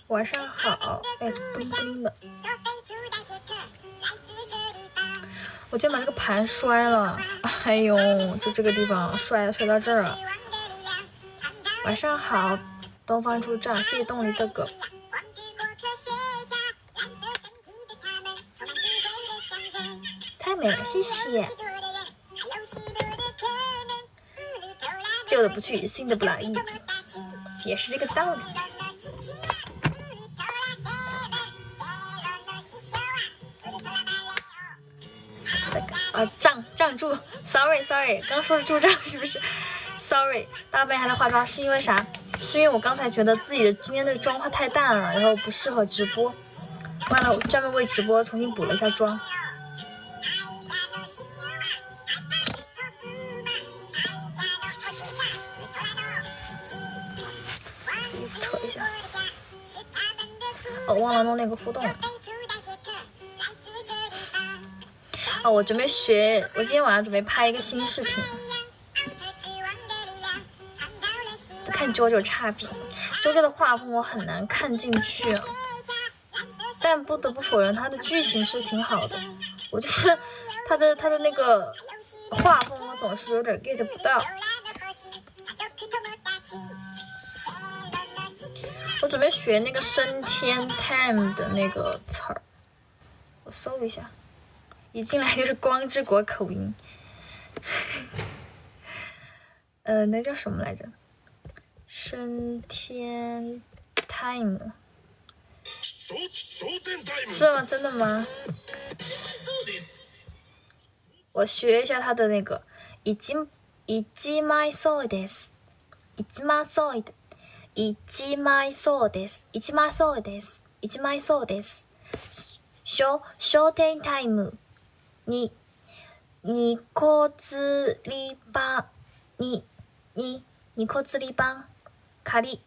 晚上好，哎，不灵不灵的。我今天把这个盘摔了，哎呦，就这个地方摔到这儿了。晚上好，东方出战，谢谢冻梨的歌。太美了，谢谢。旧的不去，新的不来意，也是这个道理。站住 ，sorry， 刚说的住账是不是 ？sorry， 大背还在化妆，是因为啥？是因为我刚才觉得自己的今天的妆化太淡了，然后不适合直播，完了我专门为直播重新补了一下妆。扯一下，忘了弄那个互动了。我准备学，我今天晚上准备拍一个新视频。看JoJo差评，JoJo的画风我很难看进去啊，但不得不否认他的剧情是挺好的。我就是他的那个画风我总是有点 get 不到。我准备学那个升天 time 的那个词儿，我搜一下。一进来就是光之国口音，那叫什么来着？升天 time 是吗？真的吗？我学一下他的那个一枚そうです。一枚そうです。一枚そうです。一枚そうです。一枚そうです。商店タイム。に個つり版に個つり版カリ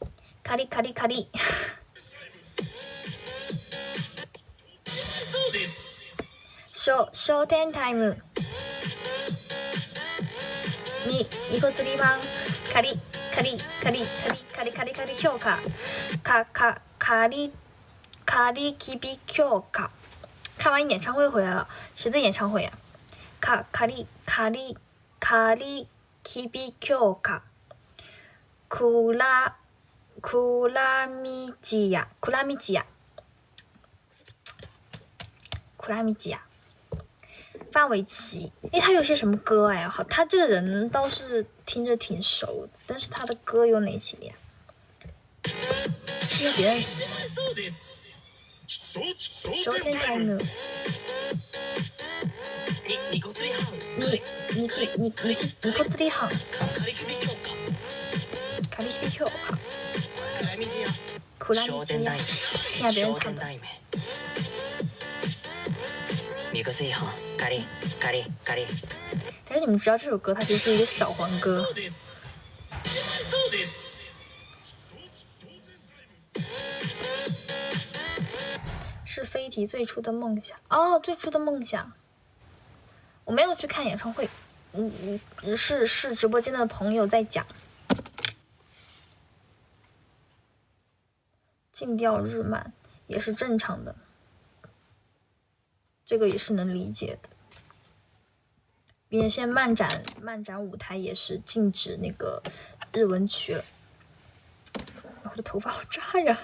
商店タイムに個つり版カリ評価カリキビ評価。看完演唱会回来了，谁的演唱会呀？カリキビ評価クラミジヤ范玮琪。他有些什么歌哎？好，他这个人倒是听着挺熟，但是他的歌有哪些呀？因为别人商店タイムに個つり半カリキビ評価クラミジヤ听下别人唱的米克炊飯カリ但是你们知道这首歌它其实是一个小黄歌。是飞提最初的梦想最初的梦想。我没有去看演唱会，是直播间的朋友在讲。静调日漫也是正常的，这个也是能理解的。并且现在漫展舞台也是禁止那个日文区了。我的头发好扎呀！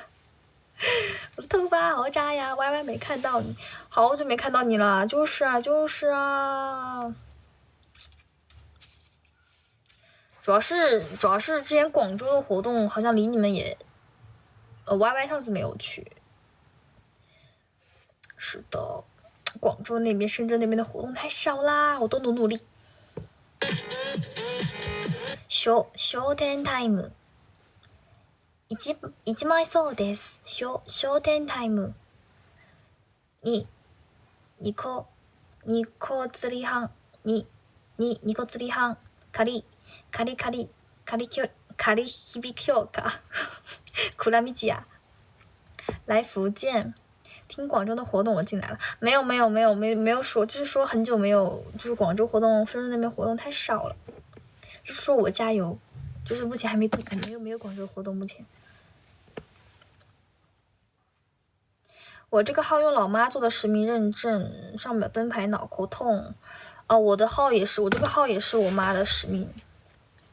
我的头发好扎呀 ！Y Y 没看到你，好久没看到你了，就是啊。主要是之前广州的活动好像离你们也，Y Y 上次没有去。是的，广州那边、深圳那边的活动太少啦，我都努力。商店タイム。一枚そうです。商店タイムに個つり半個つり半カリキビ評価クラミジヤ。来福建听广州的活动，我进来了。没有说，就是说很久没有，就是广州活动、深圳那边活动太少了。就是说我加油，就是目前还没有广州活动，目前。我这个号用老妈做的实名认证，上面灯牌脑壳痛。我的号也是，我这个号也是我妈的实名。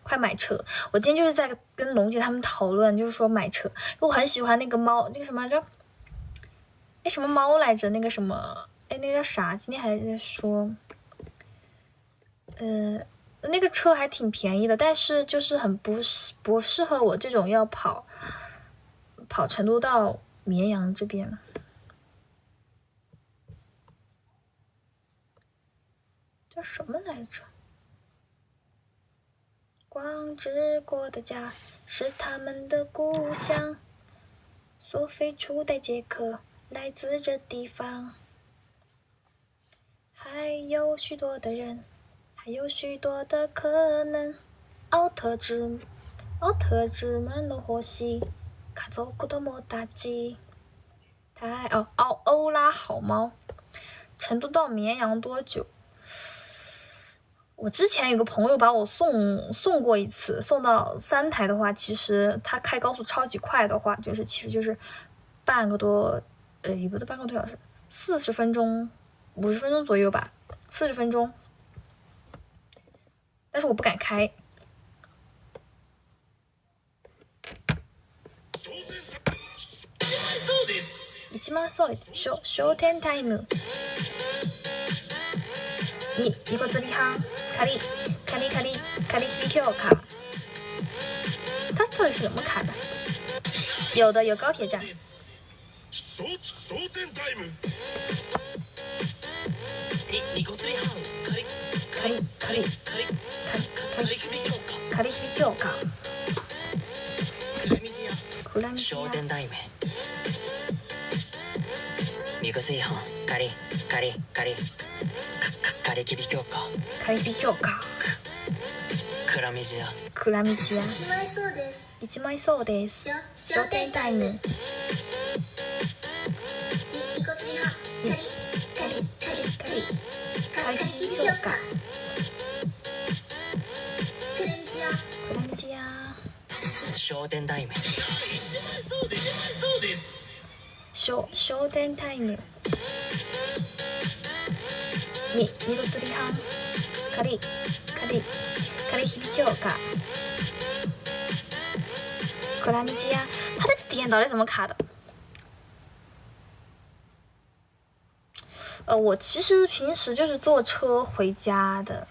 快买车！我今天就是在跟龙姐他们讨论，就是说买车。我很喜欢那个猫，那个什么来着？什么猫来着？那个什么？那个叫啥？今天还在说，那个车还挺便宜的，但是就是很不适合我这种要跑成都到绵阳这边。叫什么来着？光之国的家是他们的故乡，索菲初代杰克来自这地方，还有许多的人，还有许多的可能。奥特之门の星，家族友達。欧拉好猫。成都到绵阳多久？我之前有个朋友把我送过一次，送到三台的话，其实他开高速超级快的话，其实就是半个多，也不对，半个多小时，40分钟、50分钟左右吧，40分钟。但是我不敢开。一番そうです。商店タイム。2個釣り半。カリ響き卡。它到底是怎么卡的？有的，有高铁站。商店タイム。2個釣り半。カリ響き卡。商店タイム。2個炊飯カリキビ強化クラミジア一枚そうです。商店タイム。2個釣り半カリキビ強化クラミジア商店タイム。商店タイム。2個釣り半カリ響き卡克拉米基亚。它这个点到底怎么卡的？我其实平时就是坐车回家的，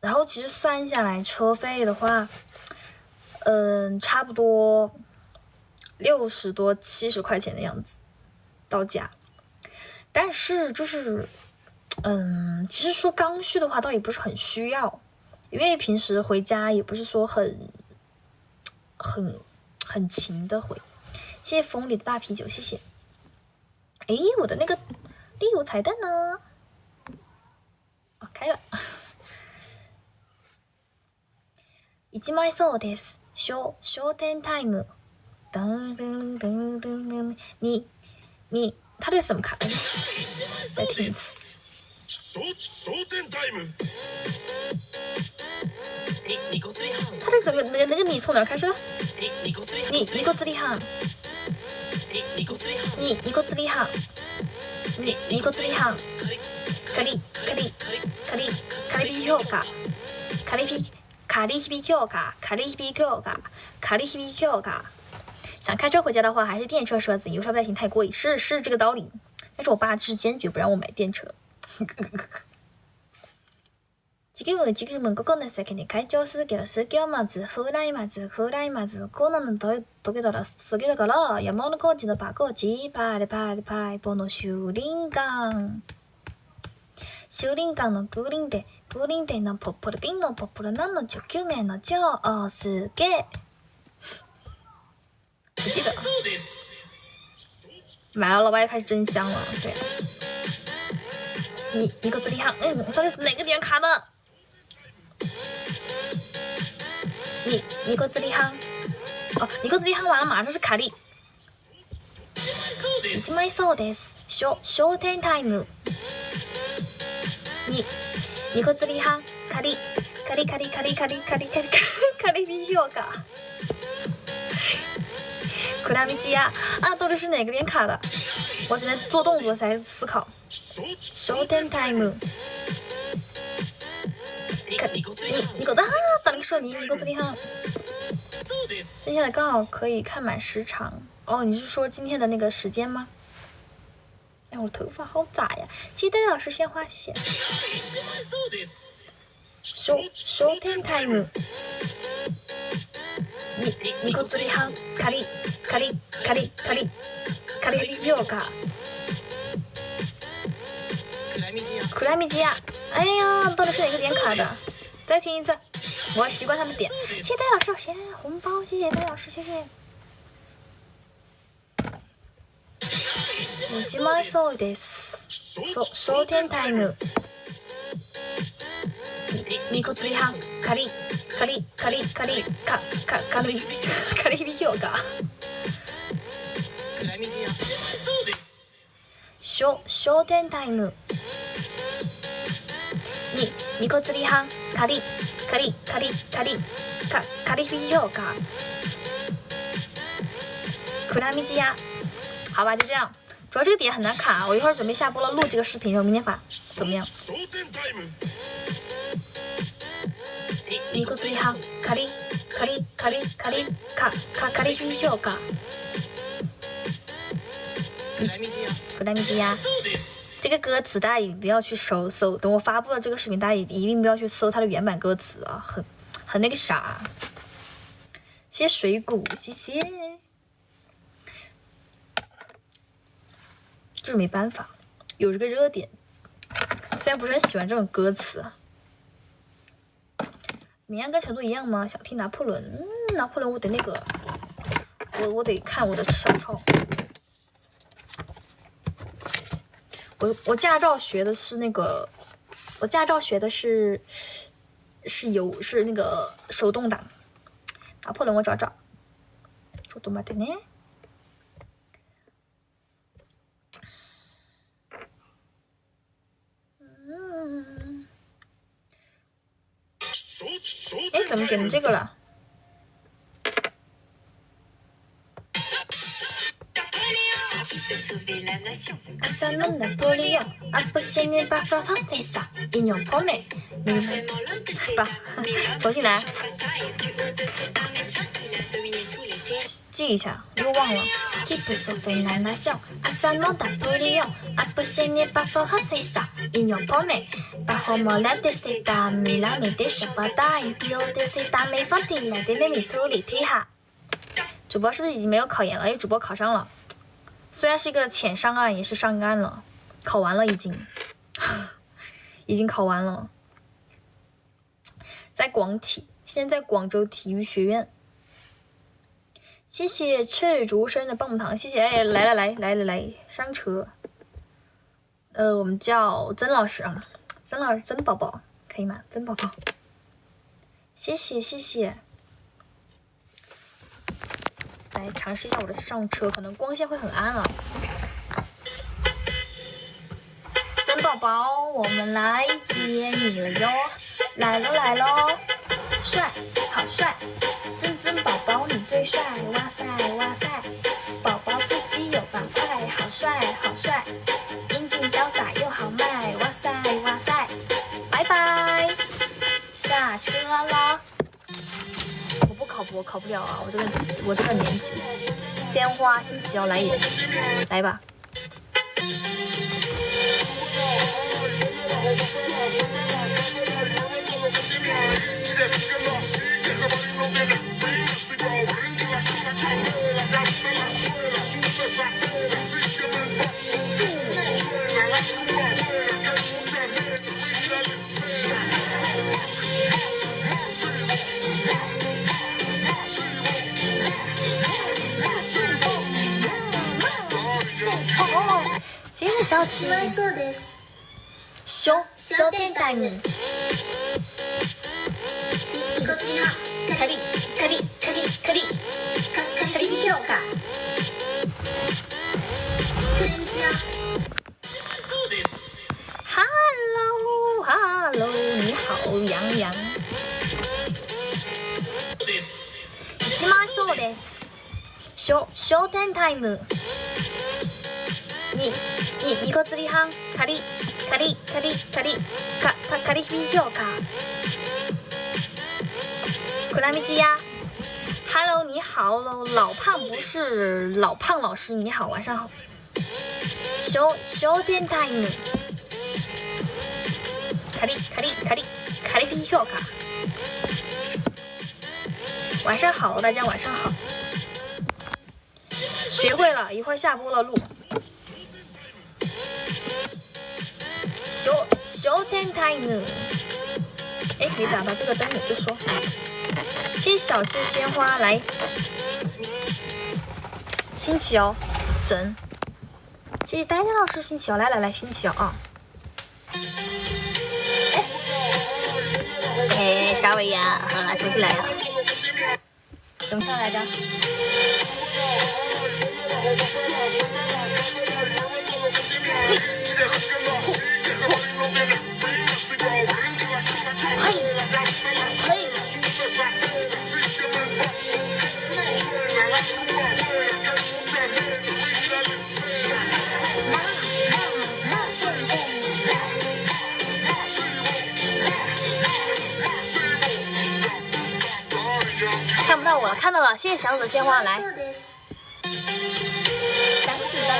然后其实算下来车费的话，差不多60多70块钱的样子到家。但是就是其实说刚需的话倒也不是很需要，因为平时回家也不是说很勤的回。谢谢风里的大啤酒，谢谢。我的那个礼物彩蛋呢？开了。1枚そうです。商店タイム。噔噔噔噔噔。你它这是什么卡？再听一次。商店タイム。它这整个那个你从哪开始？2個釣り半。2個釣り半。カリ響か。カリ響か。想开车回家的话，还是电车奢子，油车不太行，太贵。是这个道理。但是我爸是坚决不让我买電車。지금은ここの先に開庁するけど、数キロまず、風来まず、こうなの溶けたら過ぎだから、山の高地のパコチ、パイポの修林館のグリーンデのポッポルビンのポッポルナの19名の超すげ。不记得了，买了老爸又开始真香了。对，你个字厉害，到底是哪个点卡的？你个字厉害，你个字厉害完了马上是卡利。1枚そうです。商店タイム。2個釣り半カリビ評価克拉米基亚啊，到底是哪个点卡的？我只能做动作在思考。show time。你狗子哈，当你说你狗子厉害。接下来刚好可以看满时长哦，你是说今天的那个时间吗？哎，我的头发好炸呀！期待老师鲜花，谢谢。show time。你狗子厉害，卡里ヨガ。克莱米基亚，哎呀，到底是哪个点卡的？再听一次，我要习惯他们点。谢谢戴老师，谢谢红包，谢谢戴老师，谢谢。一枚そうです。商店タイム。みこつりはん、カリビヨガ。商店タイム。ニコ釣り班カリビヨガクラミジ亚，好吧，就这样。主要这个点很难卡，我一会儿准备下播了，录这个视频，然后明天发，怎么样？ニコ釣り班カリビヨガクラミジ亚。这个歌词大家一定不要去搜，等我发布了这个视频，大家一定不要去搜它的原版歌词啊，很那个啥。谢谢水谷，谢谢。就是没办法，有这个热点，虽然不是很喜欢这种歌词。明暗跟成都一样吗？想听拿破仑，拿破仑我得那个，我得看我的小抄。我驾照学的是那个，我驾照学的是那个手动挡。拿破仑我找找，ちょっと待ってね。哎，怎么点成这个了？Afin de Napoléon, impossible par force, c'est ça. Ils n'ont promis. 吧，重新来。记一下，又忘了。Qui peut sauver la nation? Afin de Napoléon, impossible par force, c'est ça. Ils n'ont promis. Par homologue de cette dame, il a mis des chapeaux一丢的cette dame, il faut qu'il a des mes tous les tirs. 主播是不是已经没有考研了？因为主播考上了。虽然是一个浅上岸，也是上岸了，考完了已经，已经考完了，在广体，现在在广州体育学院。谢谢赤竹生的棒棒糖，谢谢，哎，来，上车。我们叫曾老师啊，曾宝宝，可以吗？曾宝宝，谢谢。来尝试一下我的上车，可能光线会很暗啊。曾宝宝，我们来接你了哟！来喽！帅，好帅！曾宝宝你最帅！哇塞！宝宝腹肌有板块，好帅！英俊潇洒又豪迈，哇塞！拜拜，下车了。我不考博，考不了啊！我这个年纪，鲜花星期要来也，来吧。谢谢小七。商店タイム。カリビヨガ。Hello， 你好，洋洋。一枚そうです。show time。2個釣り班カリカリカリカリカリヒ評価。库拉米基呀 ，Hello， 你好喽，老胖不是老胖老师，你好，晚上好。show time。カリヒ評価。晚上好，大家晚上好。学会了，一会儿下播了录。show time。哎，可以打到这个灯我就说。谢谢小谢鲜花来。新奇哦，整。谢谢呆呆老师新奇哦，来新奇哦啊。哎，sorry 呀，好了，重新来了。怎么唱来着？看不到我了，看到了，谢谢小紫鲜花来。想死的啦！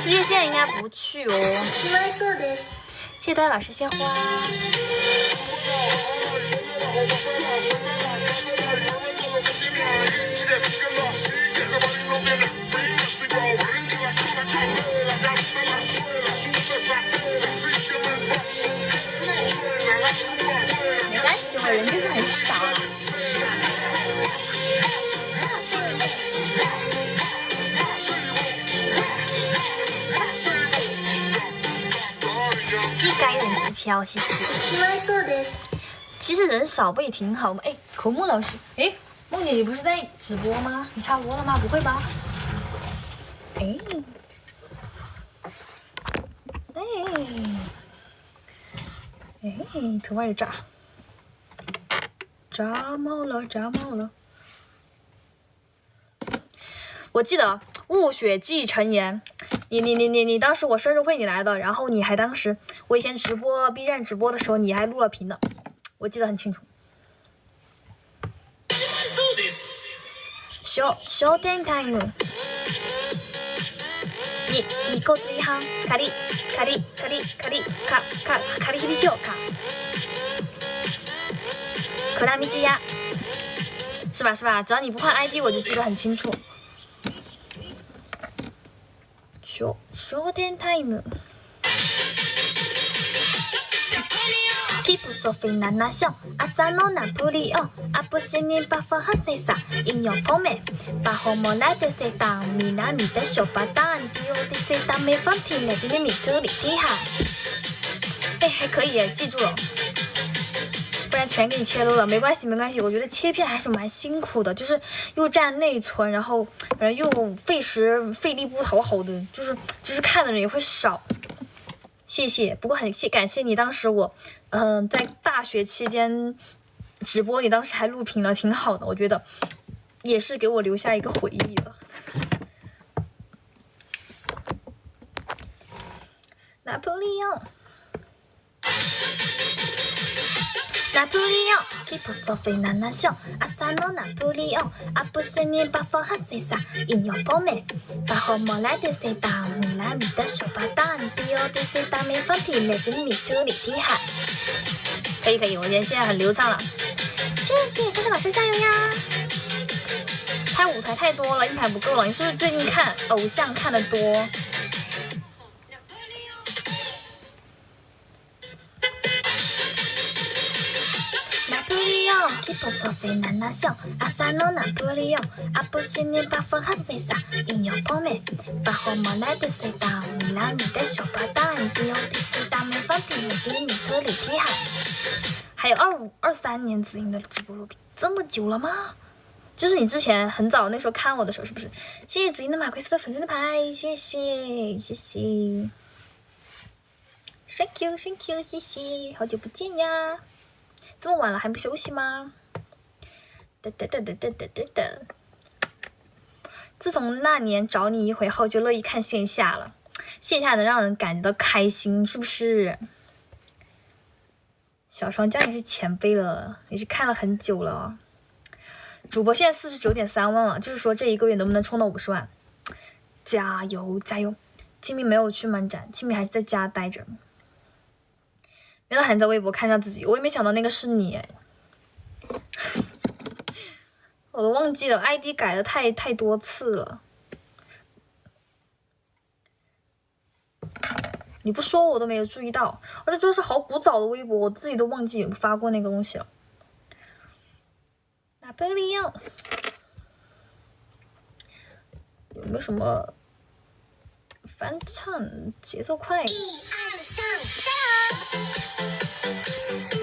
世界线应该不去哦。谢谢大家老师鲜花。没关系，我人就是很少啊。该人机票，谢谢。其实人少不也挺好吗？哎，口木老师，哎，梦姐，你不是在直播吗？你插播了吗？不会吧？哎，头发有炸毛了。我记得雾雪继承言，你当时我生日会你来的，然后你还当时我以前直播 B 站直播的时候你还录了屏呢，我记得很清楚。show time。2個釣り班カリヒビ評価。克拉米基呀，是吧？只要你不换 ID 我就记得很清楚。show time。ティプソフィナナション朝のナポリオンアポシニバファハセサ引用ポメバホモラデセタミナミデショバタンディオデセタメファンティネディ米特里提哈。哎，还可以耶，记住了，不然全给你切漏了。没关系，我觉得切片还是蛮辛苦的，就是又占内存，然后反正又费时费力不讨好的，就是看的人也会少。谢谢，不过感谢你当时我，在大学期间直播，你当时还录屏了，挺好的，我觉得也是给我留下一个回忆了。拿破利昂。ナポリオンキプソフィナナション朝のナポリオンアップセニバフォハセサ引用ポメバホモラデセタミラミダショバタンディオデセタメファティレデ米特里提海。可以，我觉得现在很流畅了。谢谢大家老师加油呀！开舞台太多了，硬盘不够了。你是不是最近看偶像看得多？基本上非难拿笑，朝のナポリオン、アップシにバフ発生さ、引用ポメ、バホモ来的谁到米兰你的手把大你的用第四大没放屁，你给你特里厉害。还有23年子英的直播录屏，这么久了吗？就是你之前很早那时候看我的时候，是不是？谢谢子英的马奎斯的粉丝的牌，谢谢谢谢 ，Thank you Thank you， 谢谢，好久不见呀！这么晚了还不休息吗？哒哒哒哒哒哒哒哒。自从那年找你一回后，就乐意看线下了，线下能让人感到开心，是不是？小双江也是前辈了，也是看了很久了。主播现在49.3万了，就是说这一个月能不能冲到50万？加油加油！清明没有去漫展，清明还是在家待着。没到还在微博看一下自己，我也没想到那个是你，我都忘记了 ，ID 改的太多次了。你不说我都没有注意到，而且这是好古早的微博，我自己都忘记有发过那个东西了。拿贝利奥有没有什么翻唱节奏快？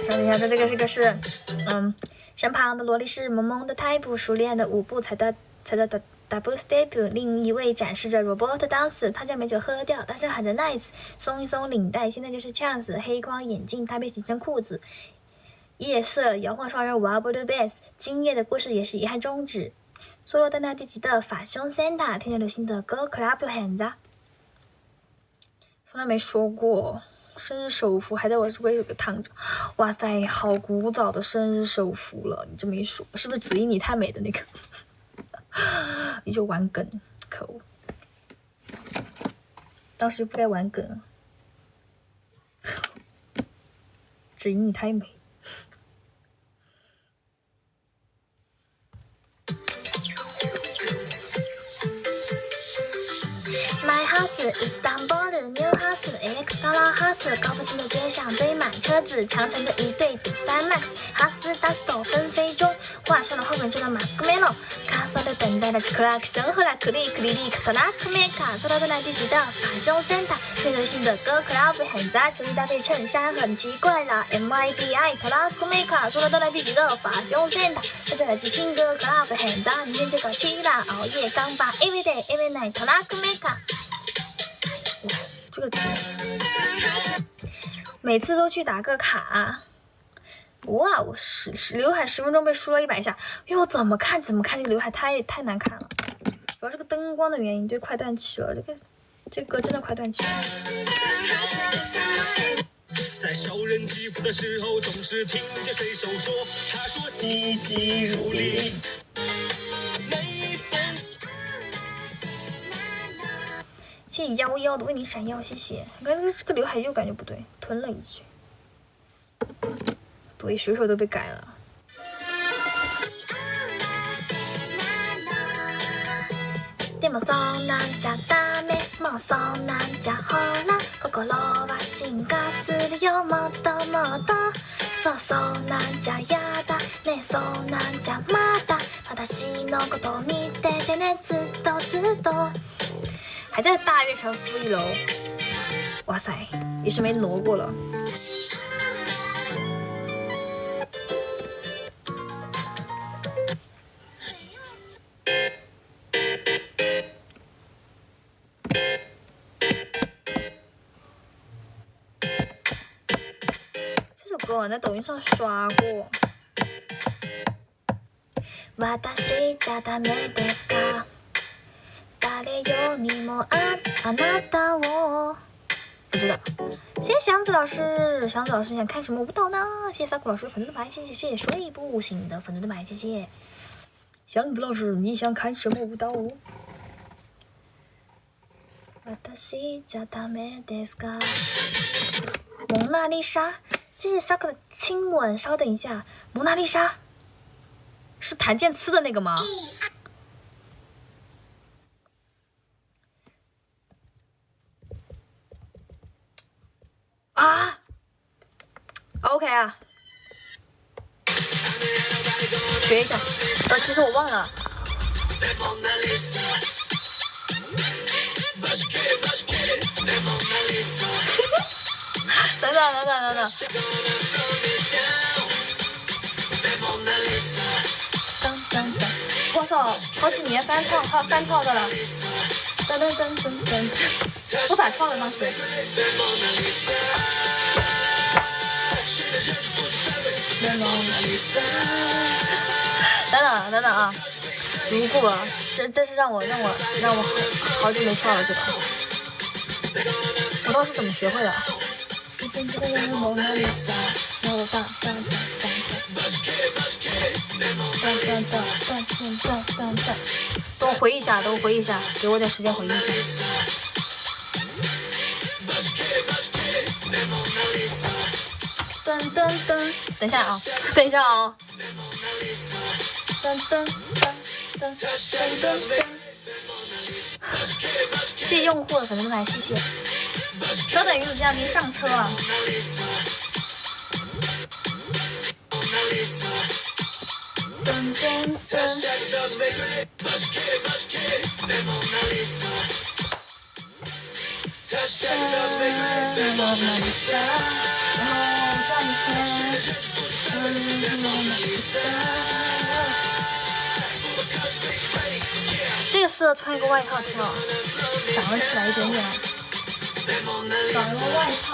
看一下，这个是，身旁的萝莉是萌萌的太不熟练的舞步才的 double step， 另一位展示着 robot dance， 他将美酒喝掉，大声喊着 nice， 松一松领带，现在就是 chance， 黑框眼镜搭配紧身裤子。夜色摇晃双人 wild blue bass， 今夜的故事也是遗憾终止。坐落在那地级的法兄 Santa， 天天流行的歌 clap your hands， 从来没说过。生日手幅还在我微有个烫着，哇塞，好古早的生日手幅了！你这么一说，是不是子怡你太美的那个？你就玩梗，可恶！当时就不该玩梗，子怡你太美。My house Istanbul的 new house， Electoral house， 高复兴的街上堆满车子，长城的一对比赛 Max， 哈斯 Dusto 纷飞中，画上了后面这个马斯克梅洛，卡索的等待的克拉克森和拉克利克里利克特拉克梅卡，坐到在那地级的法兄 Santa， 最流行的歌 Club 很杂，球衣搭配衬衫很奇怪啦 ，MYBI 特拉克梅卡，坐到在那地级的法兄 Santa， 在这来去听歌 Club 很杂，明天就搞七啦，熬夜刚把 Everyday Every Night 特拉克梅卡。这个每次都去打个卡，哇！我刘海10分钟被梳了100下，因为我怎么看这个刘海太难看了，主要是个灯光的原因，对，快断气了，这个歌真的快断气了。在受人欺负的时候，总是听见水手说，他说急急如律。谢谢11的为你闪耀，谢谢。刚才这个刘海又感觉不对，吞了一句。对，水手都被改了。でもそうなんじゃダメ、もうそうなんじゃほら、心は進化するよもっともっと。そうそうなんじゃやだね、そうなんじゃまだ。私のこと見ててね、ずっとずっと。还在大悦城负1楼，哇塞，也是没挪过了。这首歌我在抖音上刷过。私じゃダメですか？誰よりもあなたを不知道。谢谢祥子老师，祥子老师想看什么舞蹈呢？谢谢萨库老师粉丝的牌，谢谢睡不醒的粉丝的牌，谢谢祥子老师，你想看什么舞蹈？私じゃダメですか？蒙娜丽莎，谢谢萨克的亲吻。稍等一下，蒙娜丽莎是谭健次的那个吗？啊 ，OK 啊。学一下。其实我忘了。等等。我操，好几年翻唱的了。我咋唱的当时？等等啊！如果这是让我好久没跳了这个，我当时怎么学会的？等我回忆一下，给我点时间回忆一下。等一下啊！谢谢用户的粉丝牌，谢谢。稍等，鱼子酱，您上车啊！这个适合穿一个外套跳，想了起来一点点。找一个外套。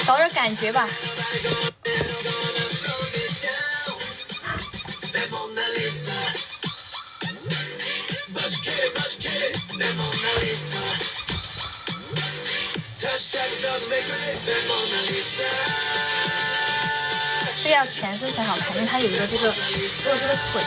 找点感觉吧。这样全身才好看，因为它有一个这个腿。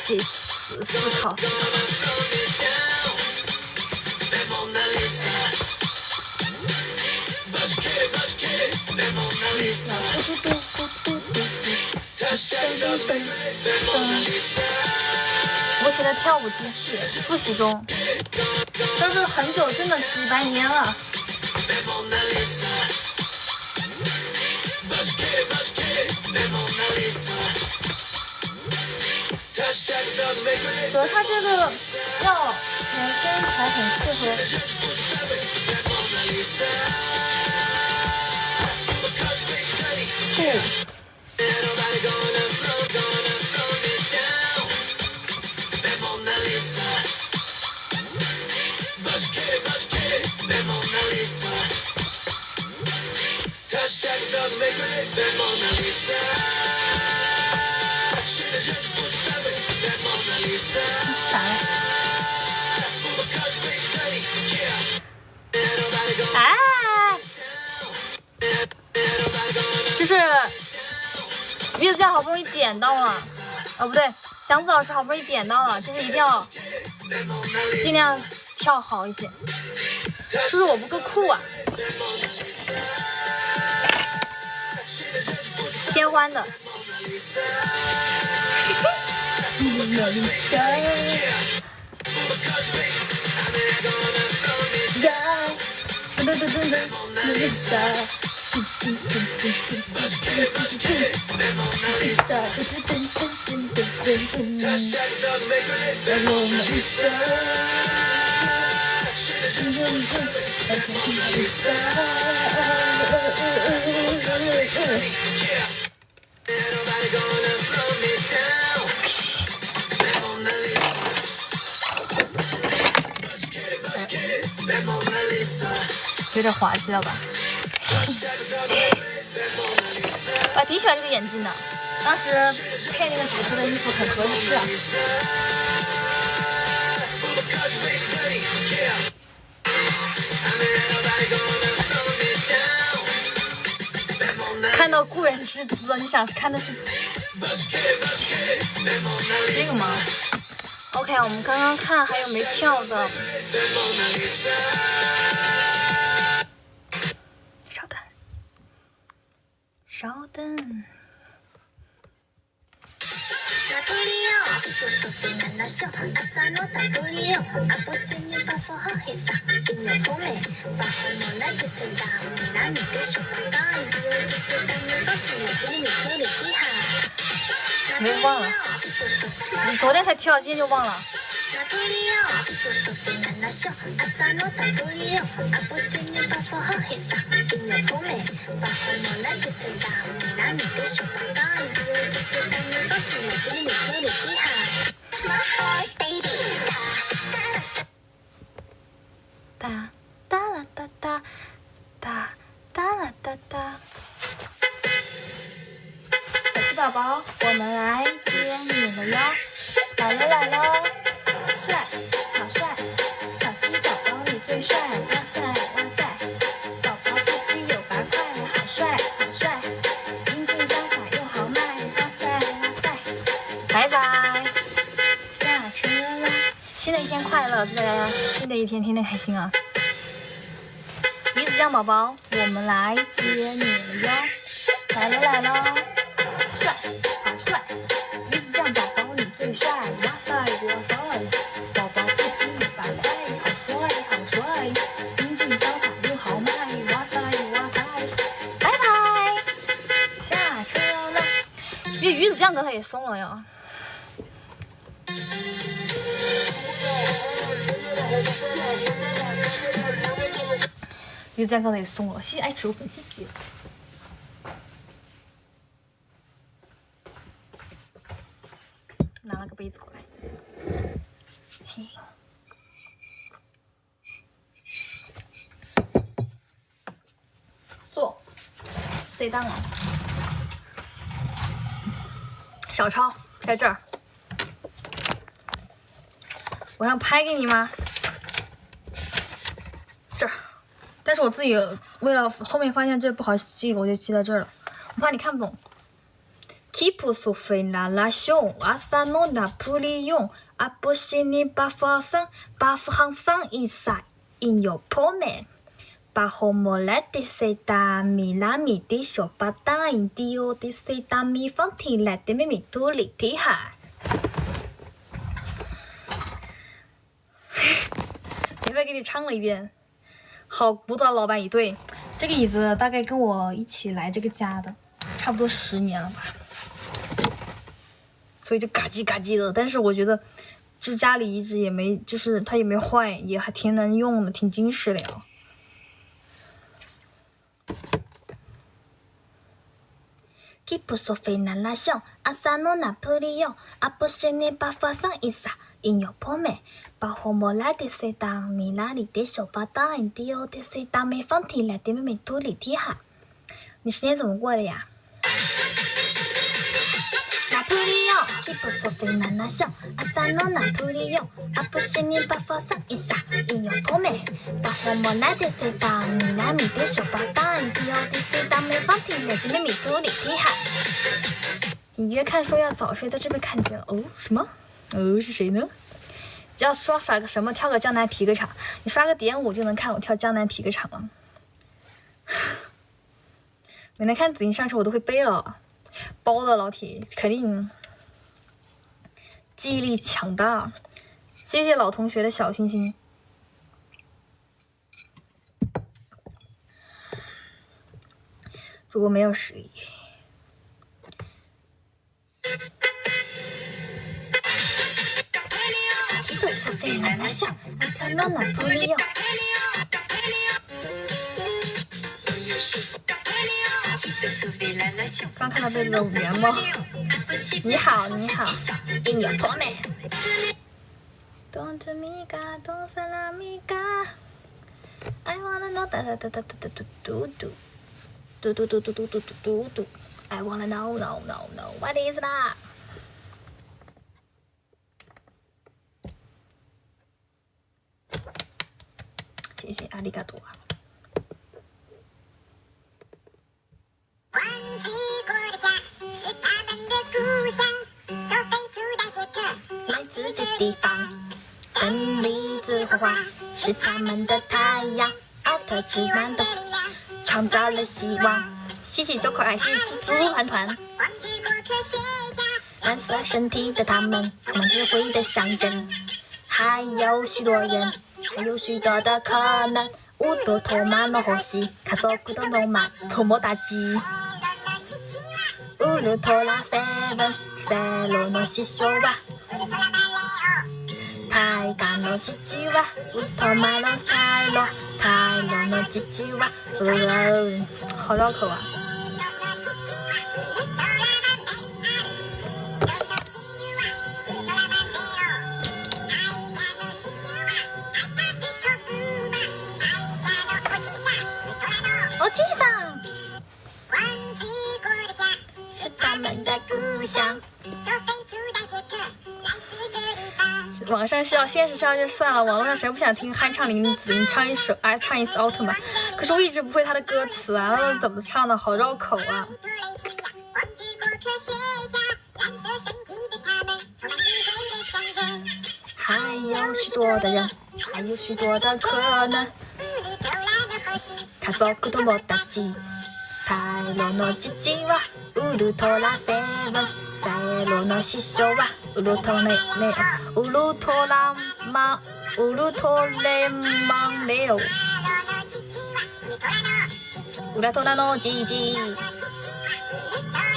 思考。我学的跳舞机器，复习中，但是很久，真的几百年了。主要它这个要全身才很适合。就是鱼子酱好不容易点到了，哦不对，祥子老师好不容易点到了，就是一定要尽量跳好一些，是不是我不够酷啊？天欢的。有点滑稽了吧？我挺喜欢这个眼镜的，当时配那个紫色的衣服很合适啊。看到故人之姿，你想看的是这个吗 ？OK， 我们刚刚看还有没跳的？稍等，稍等。没忘了，你昨天才跳，今天就忘了。哒哒啦哒哒哒哒啦哒哒。小鸡宝宝，我们来接你了哟！来了来了，帅，好帅！小鸡宝宝你最帅，哇塞哇塞！宝宝腹肌有8块，好帅好帅！英俊潇洒又豪迈，哇塞哇塞！拜拜，下车了。新的一天快乐，祝大家新的一天天天开心啊！鱼子酱宝宝，我们来接你了哟！来了来了。帅，好帅！鱼子酱宝宝你最帅，哇塞哇塞！宝宝腹肌100块，好帅好帅！英俊潇洒又豪迈，哇塞哇塞！拜拜，下车了。鱼子酱刚才也松了呀。鱼子酱刚才也松了，谢谢爱吃肉粉，谢谢。拿了个杯子过来，行，坐，sit down了。小超在这儿，我想拍给你吗？这儿，但是我自己为了后面发现这不好记，我就记到这儿了，我怕你看不懂。Tipo sofre la relation, asa no Napoleon, aposini bafasan, bafhansan inside in your pome. Bahomolete seda milami de shopata indio de seda mi fanti lete mi tuli tiha. 免费给你唱了一遍，好古早老板椅，对，这个椅子大概跟我一起来这个家的，差不多10年了吧。所以就嘎叽嘎叽的，但是我觉得这家里一直也没，就是它也没坏，也还挺能用的，挺精实的呀。Tipo sofina la xiao, asano Napoleon, aposene bafasan isa in your pome, bahomola de seda milani de shopata indio de seda me fanti la de me tu li ti ha。你10年怎么过的呀？Napoleon, tipo sofina la xiao, asano Napoleon, aposene bafasan isa in your pome, bahomola de seda milani de shopata indio de seda me fanti la de me tu li ti ha。隐约看说要早睡，在这边看见了哦，什么？哦，是谁呢？只要耍个什么，跳个江南皮革厂，你刷个点5就能看我跳江南皮革厂了。每天看紫金上车我都会背了，包的老铁肯定记忆力强大。谢谢老同学的小心心。如果没有实力。Sofina la xiao, asano Napoleon。刚看到这个圆帽，你好你好。Don't amiga, don't salamiga, I wanna know da da da da da da do do do do do do do do do do。I wanna know, what is that？ 谢谢，阿里嘎多。忘记过的家是他们的故乡，都飞出大杰克来自这地方。等栗子花花是他们的太阳，奥特之曼的力量创造了希望。西西周可爱是猪团团。忘记过科学家，蓝色身体的他们，充满智慧的象征。还有许多人，还有许多的可能。乌多托马诺火西，卡佐古多诺马头毛大鸡。乌鲁托拉 seven， 塞罗诺西修吧。太干诺吉吉哇，乌托马诺塞罗，太罗诺吉吉哇，好绕口啊！我记上，忘记过的家是他们的故乡，都飞出大杰克来自这地方。网上笑，现实上就算了。网络上谁不想听酣畅淋漓子音唱一首，唱一次奥特曼？可是我一直不会他的歌词啊，怎么唱的？好绕口啊！忘记过科学家，蓝色身体的他们，充满智慧的象征。还有许多的人，还有许多的可能。家族友達太郎の父はウルトラセブンサエロの師匠はウルトレマンレオ。乌拉托拉诺吉吉。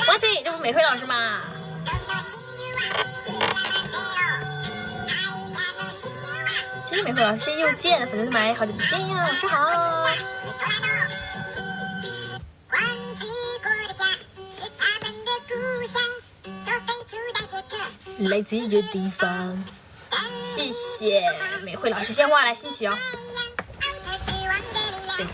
哇塞，这不美惠老师吗？谢谢美惠老师，谢谢又见的粉丝们，好久不见呀，晚上好。来自一个地方，谢谢美惠老师鲜花来欣喜哦。声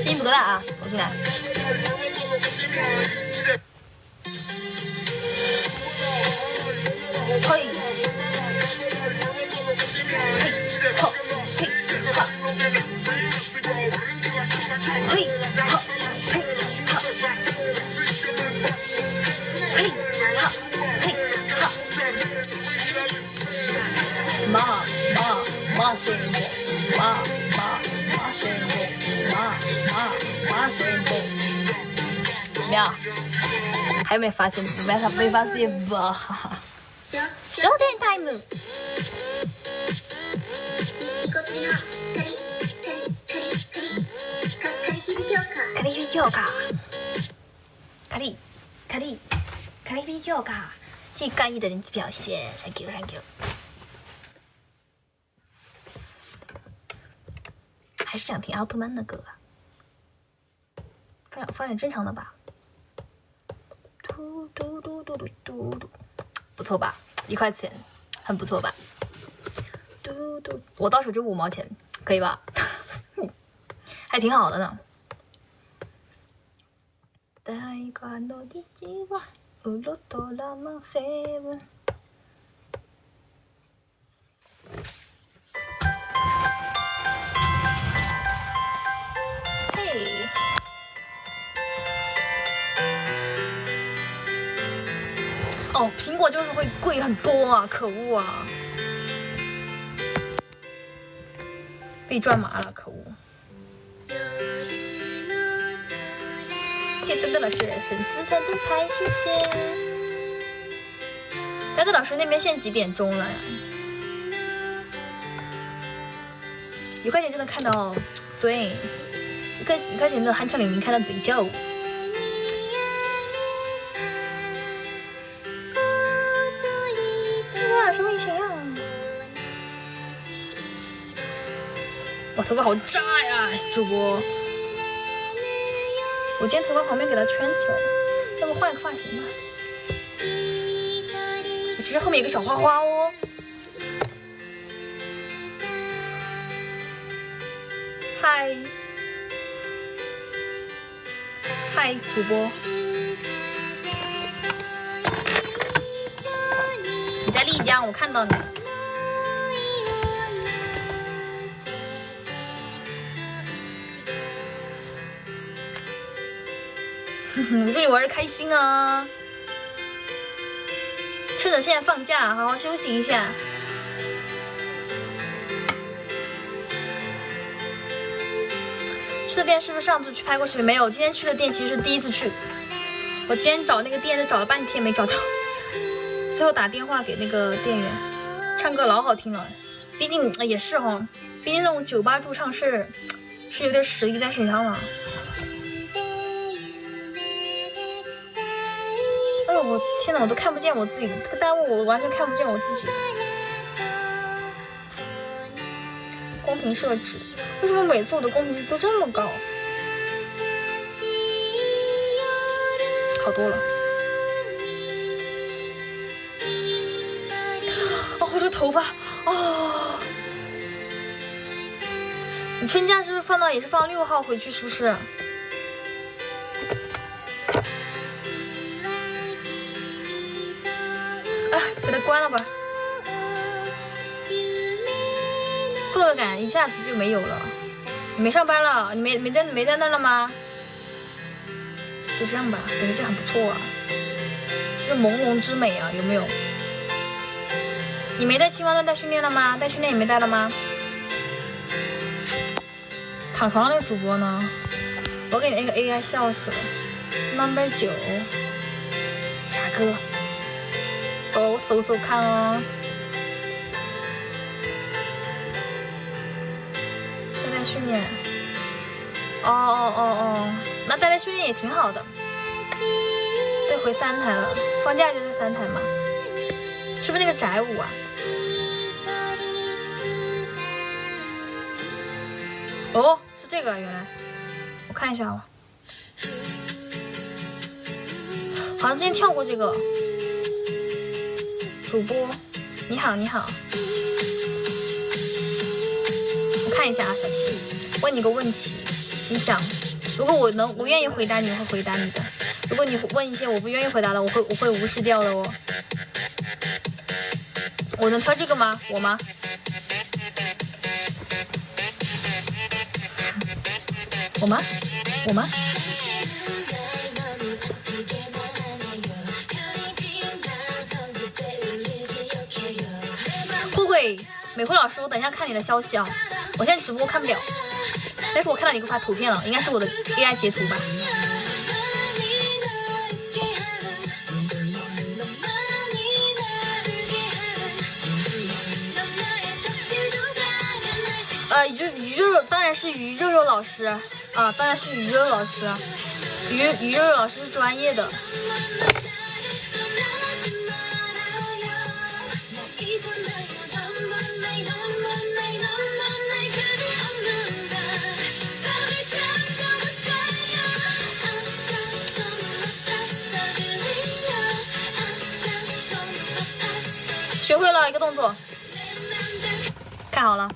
音不多大啊，我进来。嘿，好，嘿，好。嘿，好，嘿，好，嘿，好，嘿，好。马水果，马水果，马水果。怎么样？还没发现？没发现吧？哈哈。小点 time。カリビ評価カリビ評価谢谢干邑的人机票，谢谢 ，thank you。还是想听奥特曼的歌啊，放点正常的吧。嘟嘟嘟嘟嘟嘟嘟，不错吧？1块钱，很不错吧？嘟嘟，我到手就5毛钱，可以吧？还挺好的呢。大河の父はウルトラマンセブン。嘿，哦，苹果就是会贵很多啊，可恶啊！被赚麻了，可恶！谢谢德德老师粉丝团的牌，谢谢。德德老师那边现在几点钟了呀？1块钱就能看到，对，1块钱的酣畅淋漓看到贼漂亮。哇，什么以前呀？哇，头发好炸呀，主播！我今天头发旁边给它圈起来了，要不换一个发型吧？我其实后面有个小花花哦。嗨，嗨，主播，你在丽江，我看到你。我这里玩的开心啊！趁着现在放假，好好休息一下。去的店是不是上次去拍过视频？没有，今天去的店其实是第一次去。我今天找那个店，找了半天没找到，最后打电话给那个店员，唱歌老好听了。毕竟也是哈，毕竟那种酒吧驻唱是有点实力在身上了。哎呦我天哪，我都看不见我自己，这个弹幕我完全看不见我自己。公屏设置，为什么每次我的公屏都这么高？好多了。哦，我这个头发，哦，你春假是不是放到也是放6号回去？是不是？哎，给它关了吧。罪恶感一下子就没有了。你没上班了？你没在那了吗？就这样吧，感觉这很不错啊，这朦胧之美啊，有没有？你没在青蛙段带训练了吗？带训练也没带了吗？躺床上那个主播呢？我给你那个 AI 笑死了。Number 9，傻哥，我搜搜看啊。在带训练。哦，那带训练也挺好的。对，回3台了，放假就在3台嘛。是不是那个宅舞啊？哦，是这个原来，我看一下哦。好像之前跳过这个。主播，你好，你好。我看一下啊，小七，问你个问题，你想，如果我愿意回答你，我会回答你的。如果你问一些我不愿意回答的，我会无视掉的哦。我能挑这个吗？我吗？我吗？我吗？慧美慧老师，我等一下看你的消息啊。我现在直播看不了，但是我看到你给我发图片了，应该是我的 AI 截图吧。鱼肉当然是鱼肉肉老师啊，当然是鱼肉老师，鱼肉肉老师是专业的。学会了一个动作，看好了，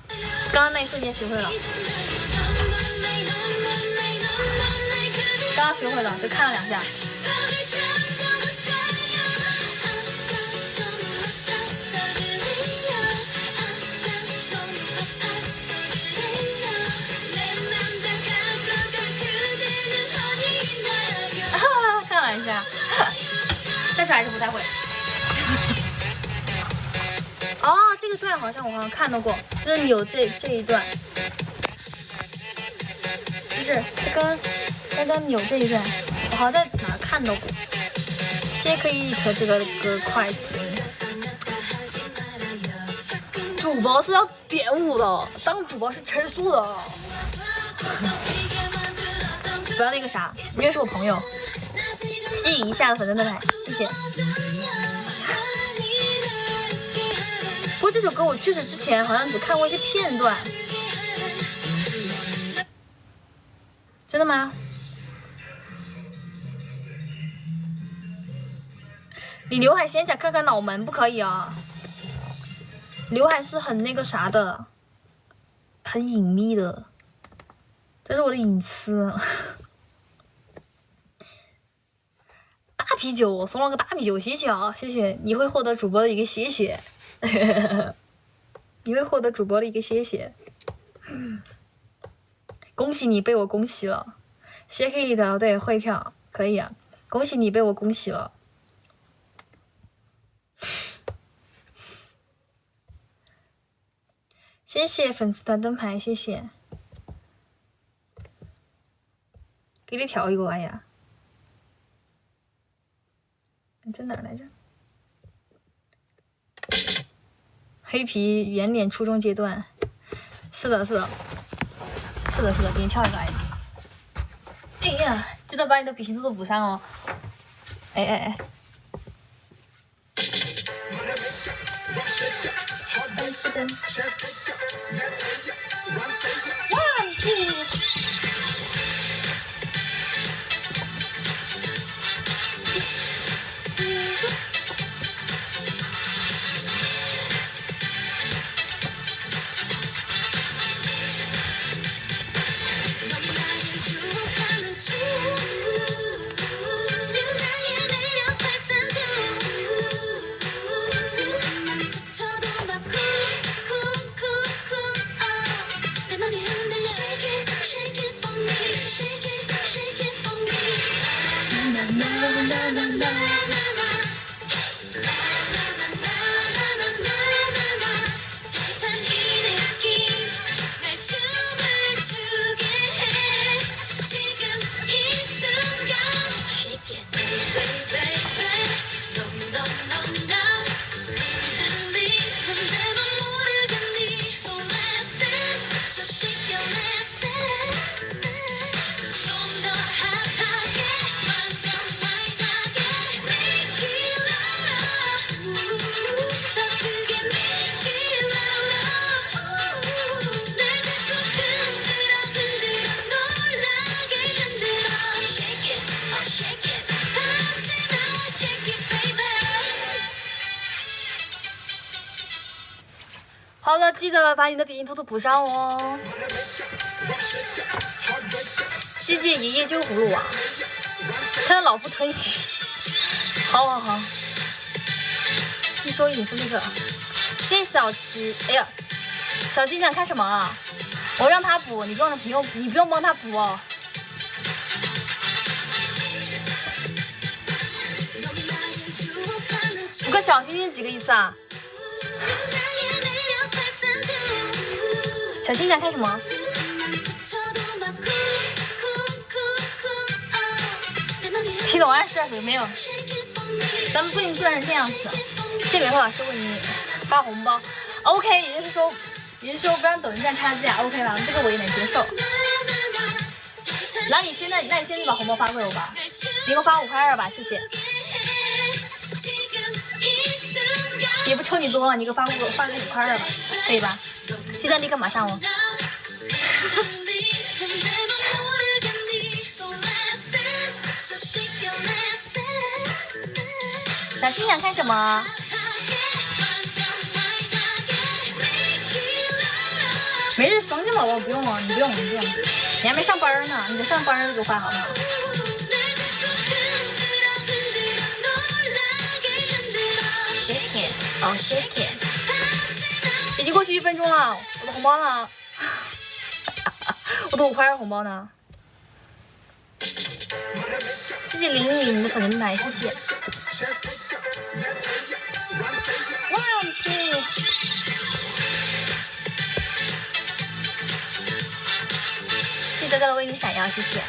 刚刚那一瞬间学会了，刚刚学会了，就看了2下。看了一下，但是还是不太会。哦，这个段好像我看到过，就是有这一段，就是刚刚扭这一段，我好像在哪看到过。Shake it 这个筷子，主播是要点舞的，当主播是吃素的。不要那个啥，因为是我朋友，吸引一下粉丝的来，谢谢。不过这首歌我确实之前好像只看过一些片段。真的吗？你刘海先想看看脑门不可以啊，刘海是很那个啥的，很隐秘的。这是我的隐私。大啤酒，我送了个大啤酒，谢谢啊，谢谢，你会获得主播的一个谢谢，你会获得主播的一个谢谢，恭喜你被我恭喜了，谢谢你的，对，会跳，可以啊，恭喜你被我恭喜了，谢谢粉丝团灯牌，谢谢，给你跳一个，哎呀。你在哪儿来着？黑皮圆脸初中阶段，是的，是的，是的，是的，给你跳一个。哎呀，记得把你的笔芯兔兔补上哦。哎哎哎。好了，记得把你的笔芯兔兔补上哦。谢谢爷爷救葫芦娃，看到老夫推起。好好好，一说隐私那个。谢谢小七，哎呀，小七想看什么啊？我让他补，你不用帮他补哦。补个小星星几个意思啊？小新想看什么？听懂暗示啊？没有，咱们不能这样子。谢美惠老师为你发红包 ，OK， 也就是说不让抖音站插架 ，OK 吧？这个我也能接受。那你现在把红包发给我吧，你给我发5.2块吧，谢谢。也不抽你多了，你给我发个5.2块吧，可以吧？现在立刻马上哦。小新想看什么？每日双肩宝宝不用了，你不用，你还没上班呢，你得上班给我发好不好？哦，谢谢。已经过去1分钟了，我的红包呢？我的5.2红包呢？谢谢林雨你的粉丝奶，谢谢。哇，谢谢大家的为你闪耀，谢谢。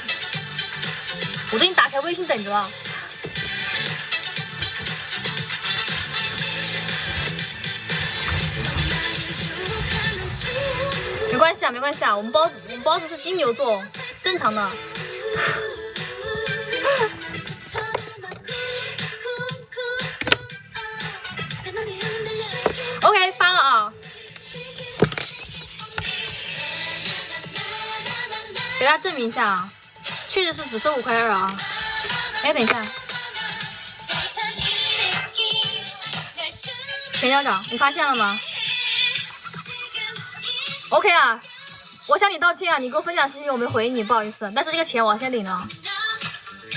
我都已经打开微信等着了。没关系啊，没关系啊，我们包子是金牛座，正常的。OK， 发了啊，给大家证明一下啊，确实是只收5.2啊。哎，等一下，田校长，你发现了吗？OK 啊，我向你道歉啊！你给我分享视频我没回你，不好意思。但是这个钱我先领了。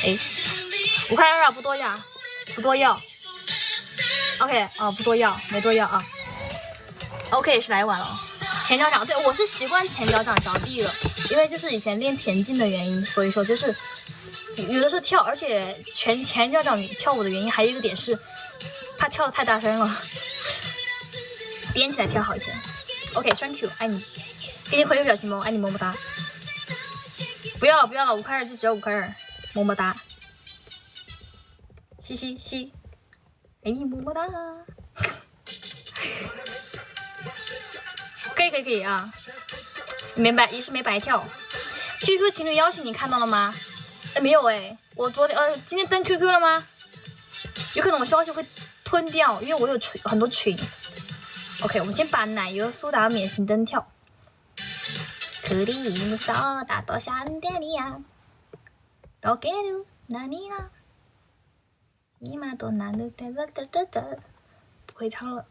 哎，5块2啊，不多呀，不多要。OK， 哦，不多要，没多要啊。OK， 是来晚了。前脚掌，对，我是习惯前脚掌着地了，因为就是以前练田径的原因，所以说就是有的时候跳，而且前脚掌跳舞的原因还有一个点是怕跳得太大声了，踮起来跳好一些。OK，Thank you， 爱你。给你回个表情包，爱你么么哒。不要了，5块2就只要5块2，么么哒。嘻，爱你么么哒。可以啊，也是没白跳。QQ 情侣邀请你看到了吗？没有哎，我今天登 QQ 了吗？有可能我消息会吞掉，因为我有很多群。OK， 我们先把奶油苏打免行灯跳。クリームソーダとシャンデリア溶ける何が今となるて不会唱了。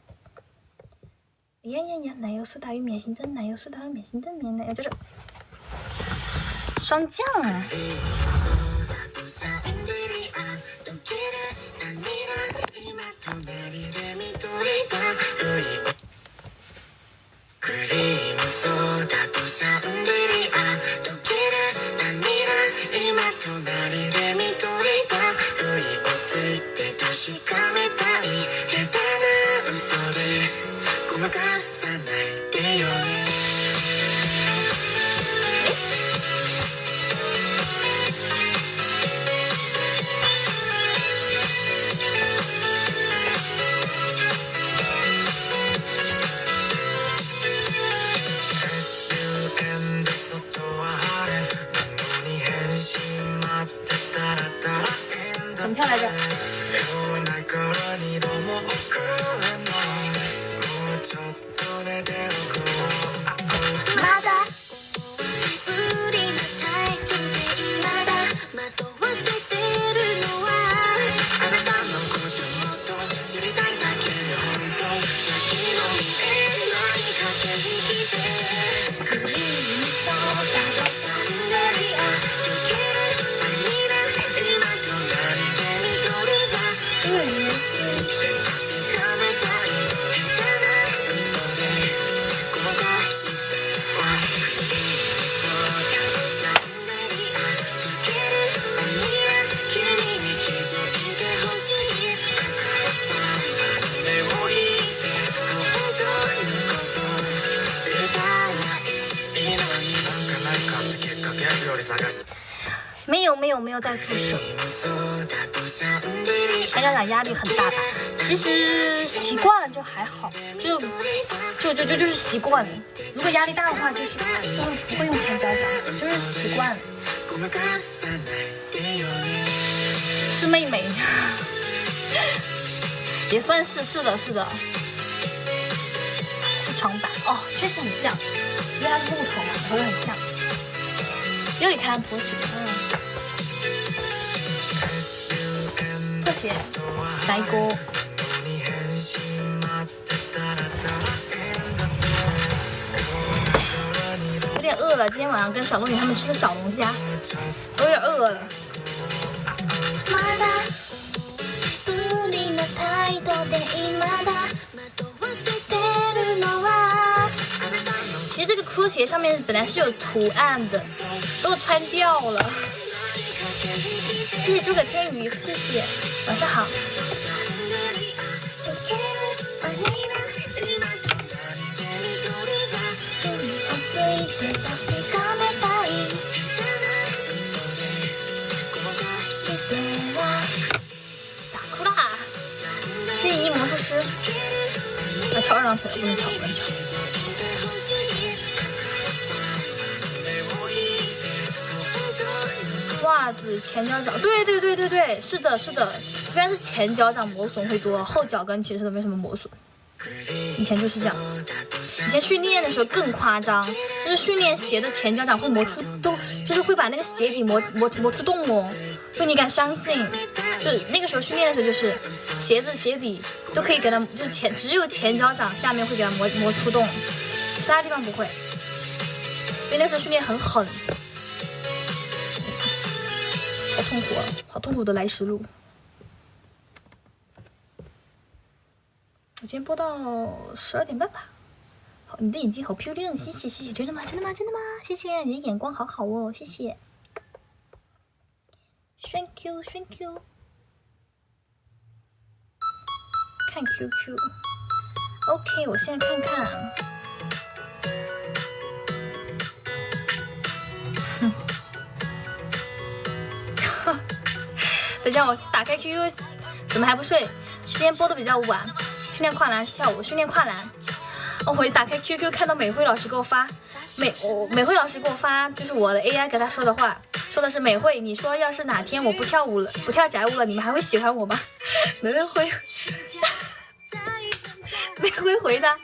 呀，奶油苏打与免行灯，奶油苏打与免行灯，奶油就是霜降。クリームソーダとシャンデリア溶けるバニラ今隣で見とれた不意をついて確かめたい下手な嘘でごまかさないでよね怎么跳来着？没有在宿舍，前脚掌压力很大吧？其实习惯了就还好，就是习惯了。如果压力大的话，就是不会用前脚掌，就是习惯了。是妹妹，也算是的，是床板哦，确实很像，因为它是木头嘛，会很像。又一看拖鞋，拖鞋，塞锅。有点饿了，今天晚上跟小龙女他们吃的小龙虾，我有点饿了。其实这个拖鞋上面本来是有图案的，被我穿掉了。谢谢诸葛天宇，谢谢，晚上好。打哭啦！谢谢一魔术师。翘2郎腿不能翘，袜子前脚掌，对，是的，一般是前脚掌磨损会多，后脚跟其实都没什么磨损。以前就是这样，以前训练的时候更夸张，就是训练鞋的前脚掌会磨出都，就是会把那个鞋底磨出洞哦。就你敢相信？就那个时候训练的时候，就是鞋底都可以给它，就是只有前脚掌下面会给它磨出洞，其他地方不会。因为那时候训练很狠，好痛苦啊，好痛苦的来时路。我今天播到12点半吧。好，你的眼睛好漂亮，谢谢谢谢，真的吗？真的吗？真的吗？谢谢，你的眼光好好哦，谢谢。Thank you Thank you。看 QQ。OK， 我现在看看。等一下，我打开 QQ， 怎么还不睡？今天播的比较晚，训练跨栏是跳舞，训练跨栏。我一打开 QQ， 看到美惠老师给我发，美惠老师给我发，就是我的 AI 给他说的话，说的是美惠，你说要是哪天我不跳舞了，不跳宅舞了，你们还会喜欢我吗？美惠回他，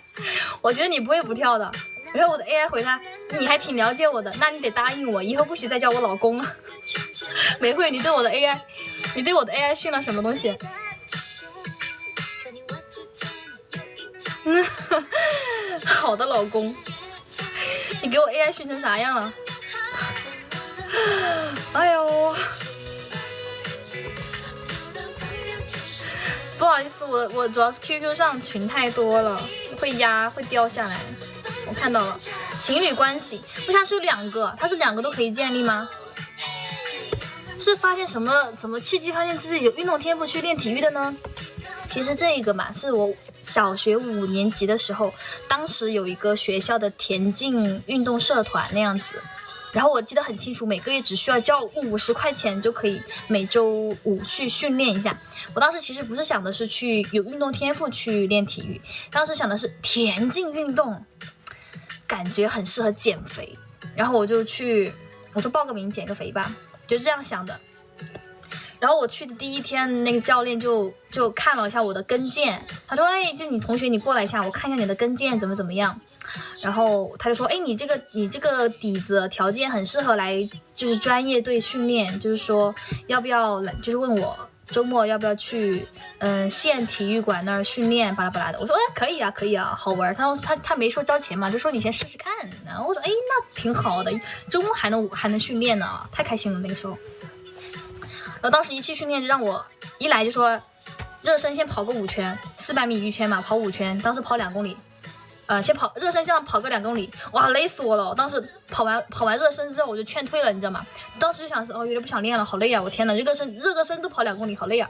我觉得你不会不跳的。然后我的 AI 回他，你还挺了解我的，那你得答应我，以后不许再叫我老公了。美惠，你对我的 AI 训了什么东西？好的老公，你给我 AI 训成啥样了？哎呦，不好意思，我主要是 QQ 上群太多了，会压会掉下来。我看到了，情侣关系为啥是有2个？它是2个都可以建立吗？是发现什么契机发现自己有运动天赋去练体育的呢？其实这个嘛，是我小学5年级的时候，当时有一个学校的田径运动社团那样子，然后我记得很清楚，每个月只需要交50块钱就可以每周5去训练一下。我当时其实不是想的是去有运动天赋去练体育，当时想的是田径运动，感觉很适合减肥，然后我说报个名减个肥吧，就是这样想的。然后我去的第一天，那个教练就看了一下我的跟腱，他说：“哎，就你同学，你过来一下，我看一下你的跟腱怎么样。”然后他就说：“哎，你这个底子条件很适合来就是专业队训练，就是说要不要来，就是问我周末要不要去县体育馆那儿训练巴拉巴拉的。”我说：“哎，可以啊，好玩。”他没说交钱嘛，就说你先试试看。然后我说：“哎，那挺好的，周末还能训练呢，太开心了那个时候。”然后当时一去训练就让我一来就说热身先跑个5圈，400米1圈嘛，跑5圈，当时跑2公里，先跑热身先跑个2公里，哇，累死我了！当时跑完热身之后我就劝退了，你知道吗？当时就想有点不想练了，好累啊！我天哪，热个身都跑2公里，好累啊！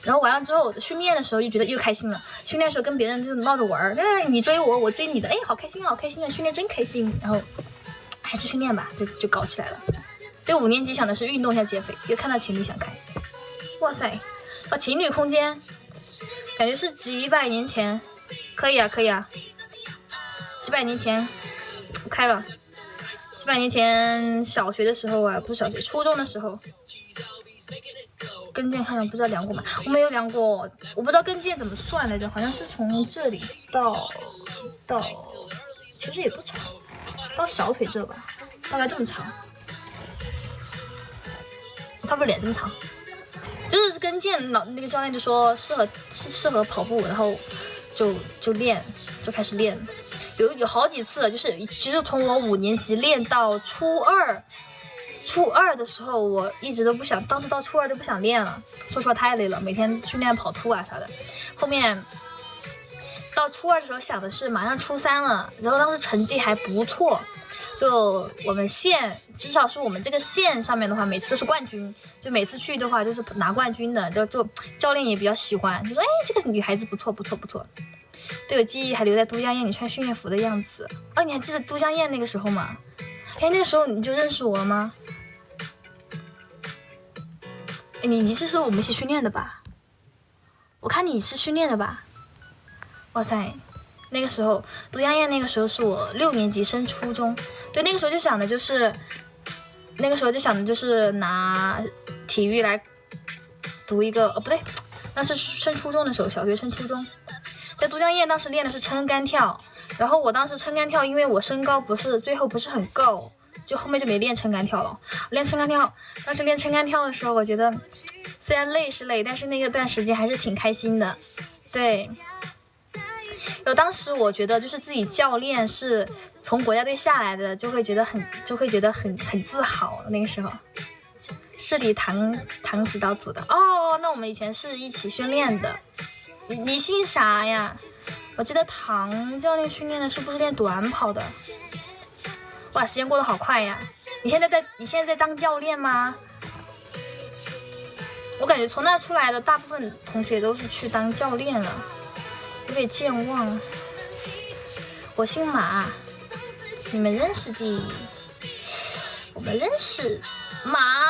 然后完了之后训练的时候就觉得又开心了，训练的时候跟别人就闹着玩，你追我，我追你的，哎，好开心啊，训练真开心。然后还是训练吧，就搞起来了。对5年级想的是运动一下减肥，又看到情侣想开，哇塞，情侣空间，感觉是几百年前，可以啊，几百年前我开了，几百年前小学的时候啊，不是小学，初中的时候，跟腱看到不知道量过吗？我没有量过，我不知道跟腱怎么算来着，好像是从这里到，其实也不长，到小腿这吧，大概这么长。差不多脸这么长，就是跟腱那个教练就说适合跑步，然后就练，就开始练，有好几次，就是其实从我5年级练到初二的时候，我一直都不想，当时到初2就不想练了，说实话太累了，每天训练跑吐啊啥的。后面到初2的时候想的是马上初3了，然后当时成绩还不错。就我们县，至少是我们这个县上面的话，每次都是冠军，就每次去的话就是拿冠军的，就教练也比较喜欢，就说哎，这个女孩子不错。对我记忆还留在都江堰你穿训练服的样子啊，你还记得都江堰那个时候吗？哎，那个时候你就认识我了吗？哎，你是说我们一起训练的吧？我看你是训练的吧？哇塞！那个时候都江堰那个时候是我6年级升初中，对，那个时候就想的就是拿体育来读一个，不对，那是升初中的时候，小学升初中，在都江堰当时练的是撑杆跳，然后我当时撑杆跳，因为我身高最后不是很够，就后面就没练撑杆跳了。当时练撑杆跳的时候，我觉得虽然累是累，但是那个段时间还是挺开心的，对。然后当时我觉得就是自己教练是从国家队下来的，就会觉得很自豪。那个时候是你唐指导组的哦，那我们以前是一起训练的。你姓啥呀？我记得唐教练训练的是不是练短跑的？哇，时间过得好快呀！你现在在当教练吗？我感觉从那出来的大部分同学都是去当教练了，有点健忘。我姓马，你们认识的？我们认识马。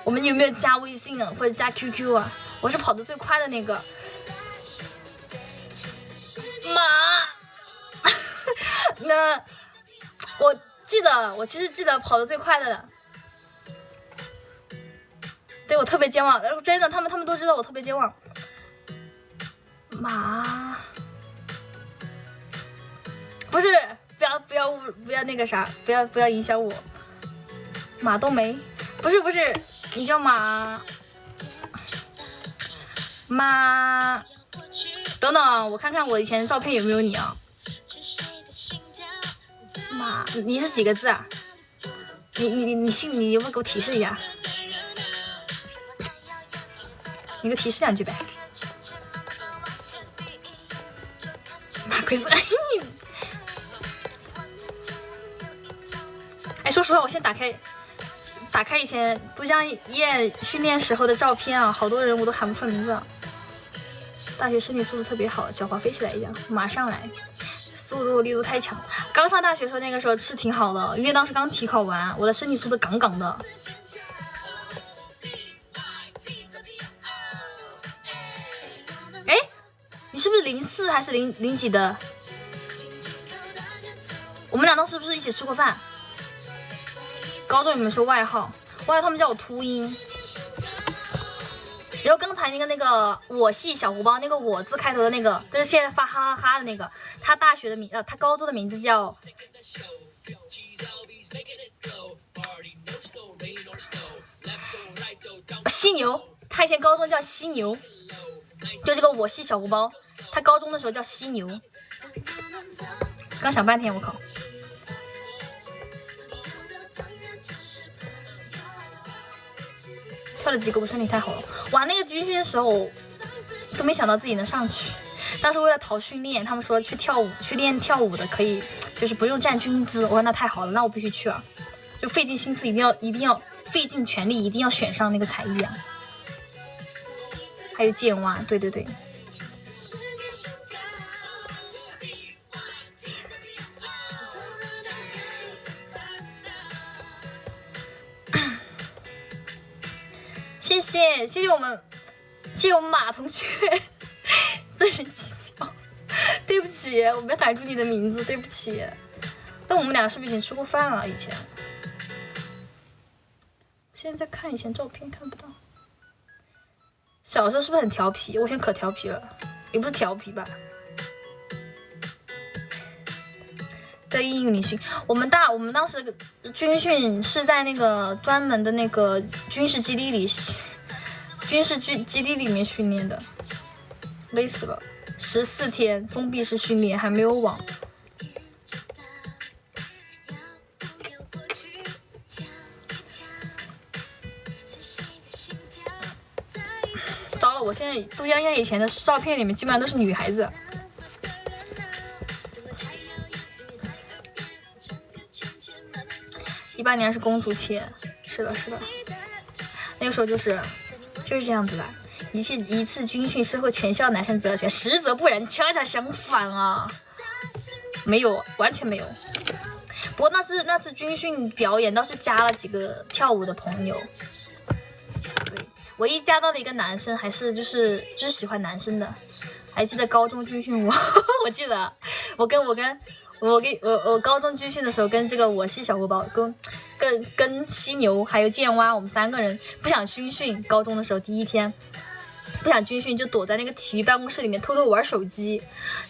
我们有没有加微信啊，或者加 QQ 啊？我是跑得最快的那个。马，那我其实记得跑得最快的。对，我特别健忘，真的，他们都知道我特别健忘。马，不是，不要那个啥，不要影响我。马冬梅，不是，你叫马，等等，我看看我以前的照片有没有你啊？马，你是几个字啊？你姓，你有没有给我提示一下？你给我提示两句呗。马奎斯，哎，说实话，我先打开以前都江堰训练时候的照片啊，好多人我都喊不出名字。大学身体素质特别好，脚滑飞起来一样，马上来，速度力度太强。刚上大学时候那个时候是挺好的，因为当时刚体考完，我的身体素质杠杠的。哎，你是不是04还是零几的？我们俩当时不是一起吃过饭？高中你们说外号他们叫我秃鹰。然后刚才那个我系小红包那个我字开头的那个，就是现在发哈哈哈的那个，他他高中的名字叫犀牛，他以前高中叫犀牛，就这个我系小红包，他高中的时候叫犀牛。刚想半天，我靠。跳了几个，我身体太好了。哇，那个军训的时候都没想到自己能上去。当时为了逃训练，他们说去练跳舞的可以，就是不用站军姿。我说那太好了，那我必须去啊！就费尽心思，一定要费尽全力，一定要选上那个才艺啊！还有剑蛙，对。谢谢我们马同学的人气票，对不起，我没喊出你的名字，对不起。但我们俩是不是以前吃过饭啊？以前，现在看以前照片看不到。小时候是不是很调皮？我现在可调皮了，也不是调皮吧。在英语里训，我们当时军训是在那个专门的那个军事基地里面训练的，累死了，14天封闭式训练，还没有网。糟了，我现在都央央以前的照片里面基本上都是女孩子。18年是公主切，是的，那个时候就是这样子的。一次军训是会全校男生择全，实则不然，恰恰相反啊，没有，完全没有。不过那次军训表演倒是加了几个跳舞的朋友，对，唯一加到的一个男生还是就是喜欢男生的。还记得高中军训我记得我高中军训的时候跟这个我系小红包跟犀牛还有剑蛙，我们3个人不想军训。高中的时候第一天不想军训，就躲在那个体育办公室里面偷偷玩手机。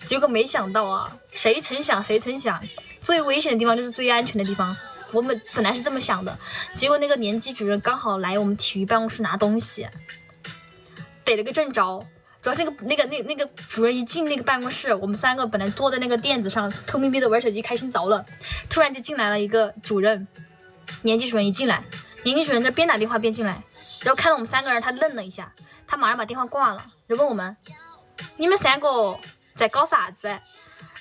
结果没想到啊，谁成想最危险的地方就是最安全的地方。我们本来是这么想的，结果那个年级主任刚好来我们体育办公室拿东西，逮了个正着。主要是那个主任一进那个办公室，我们3个本来坐在那个垫子上偷咪咪的玩手机，开心着了。突然就进来了一个主任，年级主任一进来，年级主任这边打电话边进来，然后看到我们3个人，他愣了一下，他马上把电话挂了，然后问我们：“你们3个在搞啥子？”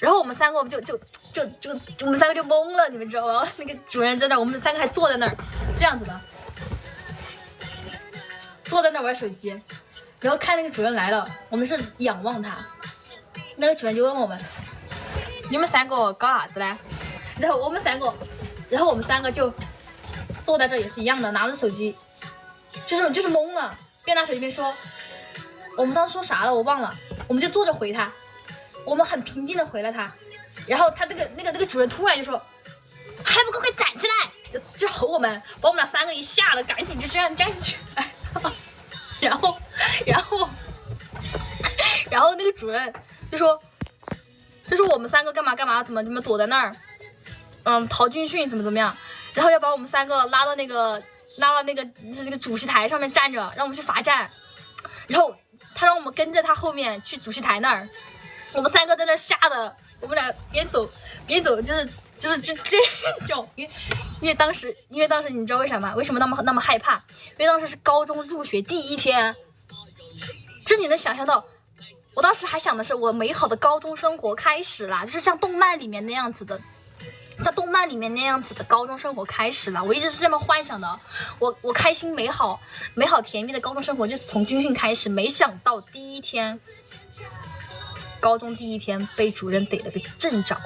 然后我们3个我们就我们3个就懵了，你们知道吗？那个主任在那，我们3个还坐在那儿，这样子的，坐在那儿玩手机。然后看那个主任来了，我们是仰望他，那个主任就问我们：“你们3个搞啥子嘞？”然后我们3个就坐在这也是一样的，拿着手机，就是懵了，边拿手机边说。我们当时说啥了我忘了，我们就坐着回他，我们很平静的回了他。然后他那个主任突然就说：“还不快站起来！”就吼我们，把我们俩3个一吓得赶紧就这样站起来。然后那个主任就说我们3个干嘛怎么躲在那儿，逃军训怎么样，然后要把我们3个拉到那个主席台上面站着，让我们去罚站。然后他让我们跟着他后面去主席台那儿，我们3个在那吓得我们俩边走就是这种，因为当时你知道为什么那么害怕？因为当时是高中入学第1天，这你能想象到？我当时还想的是我美好的高中生活开始啦，就是像动漫里面那样子的，高中生活开始了。我一直是这么幻想的，我开心美好甜蜜的高中生活就是从军训开始。没想到高中第一天被主任逮了个正着，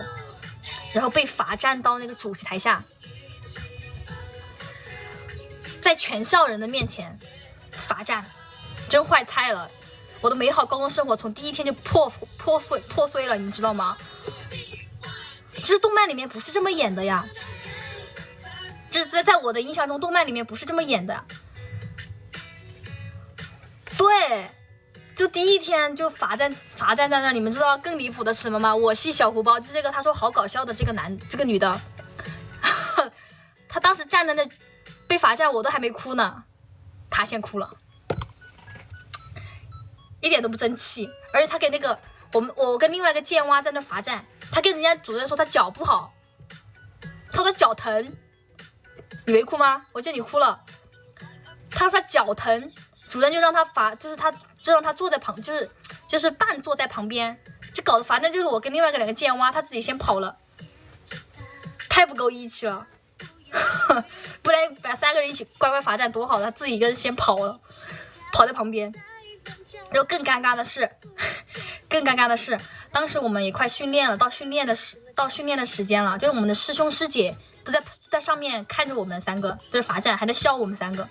然后被罚站到那个主席台下，在全校人的面前罚站，真坏菜了。我的美好高中生活从第1天就破碎了，你知道吗？其实动漫里面不是这么演的呀，这在我的印象中，动漫里面不是这么演的。对，就第1天就罚站在那，你们知道更离谱的是什么吗？我系小胡包，就这个他说好搞笑的这个女的，她当时站在那被罚站，我都还没哭呢，她先哭了。一点都不争气，而且他给那个我跟另外一个贱蛙在那罚站，他跟人家主任说他脚不好，他的脚疼，你没哭吗？我见你哭了。他说他脚疼，主任就让他罚，就让他坐在旁，就是半坐在旁边，这搞得罚站就是我跟另外2个贱蛙，他自己先跑了，太不够义气了。不然把3个人一起乖乖罚站多好，他自己一个人先跑了，跑在旁边。然后更尴尬的是，当时我们也快训练了，到训练的时间了，就是我们的师兄师姐都在上面看着我们3个，就是罚站，还在笑我们3个。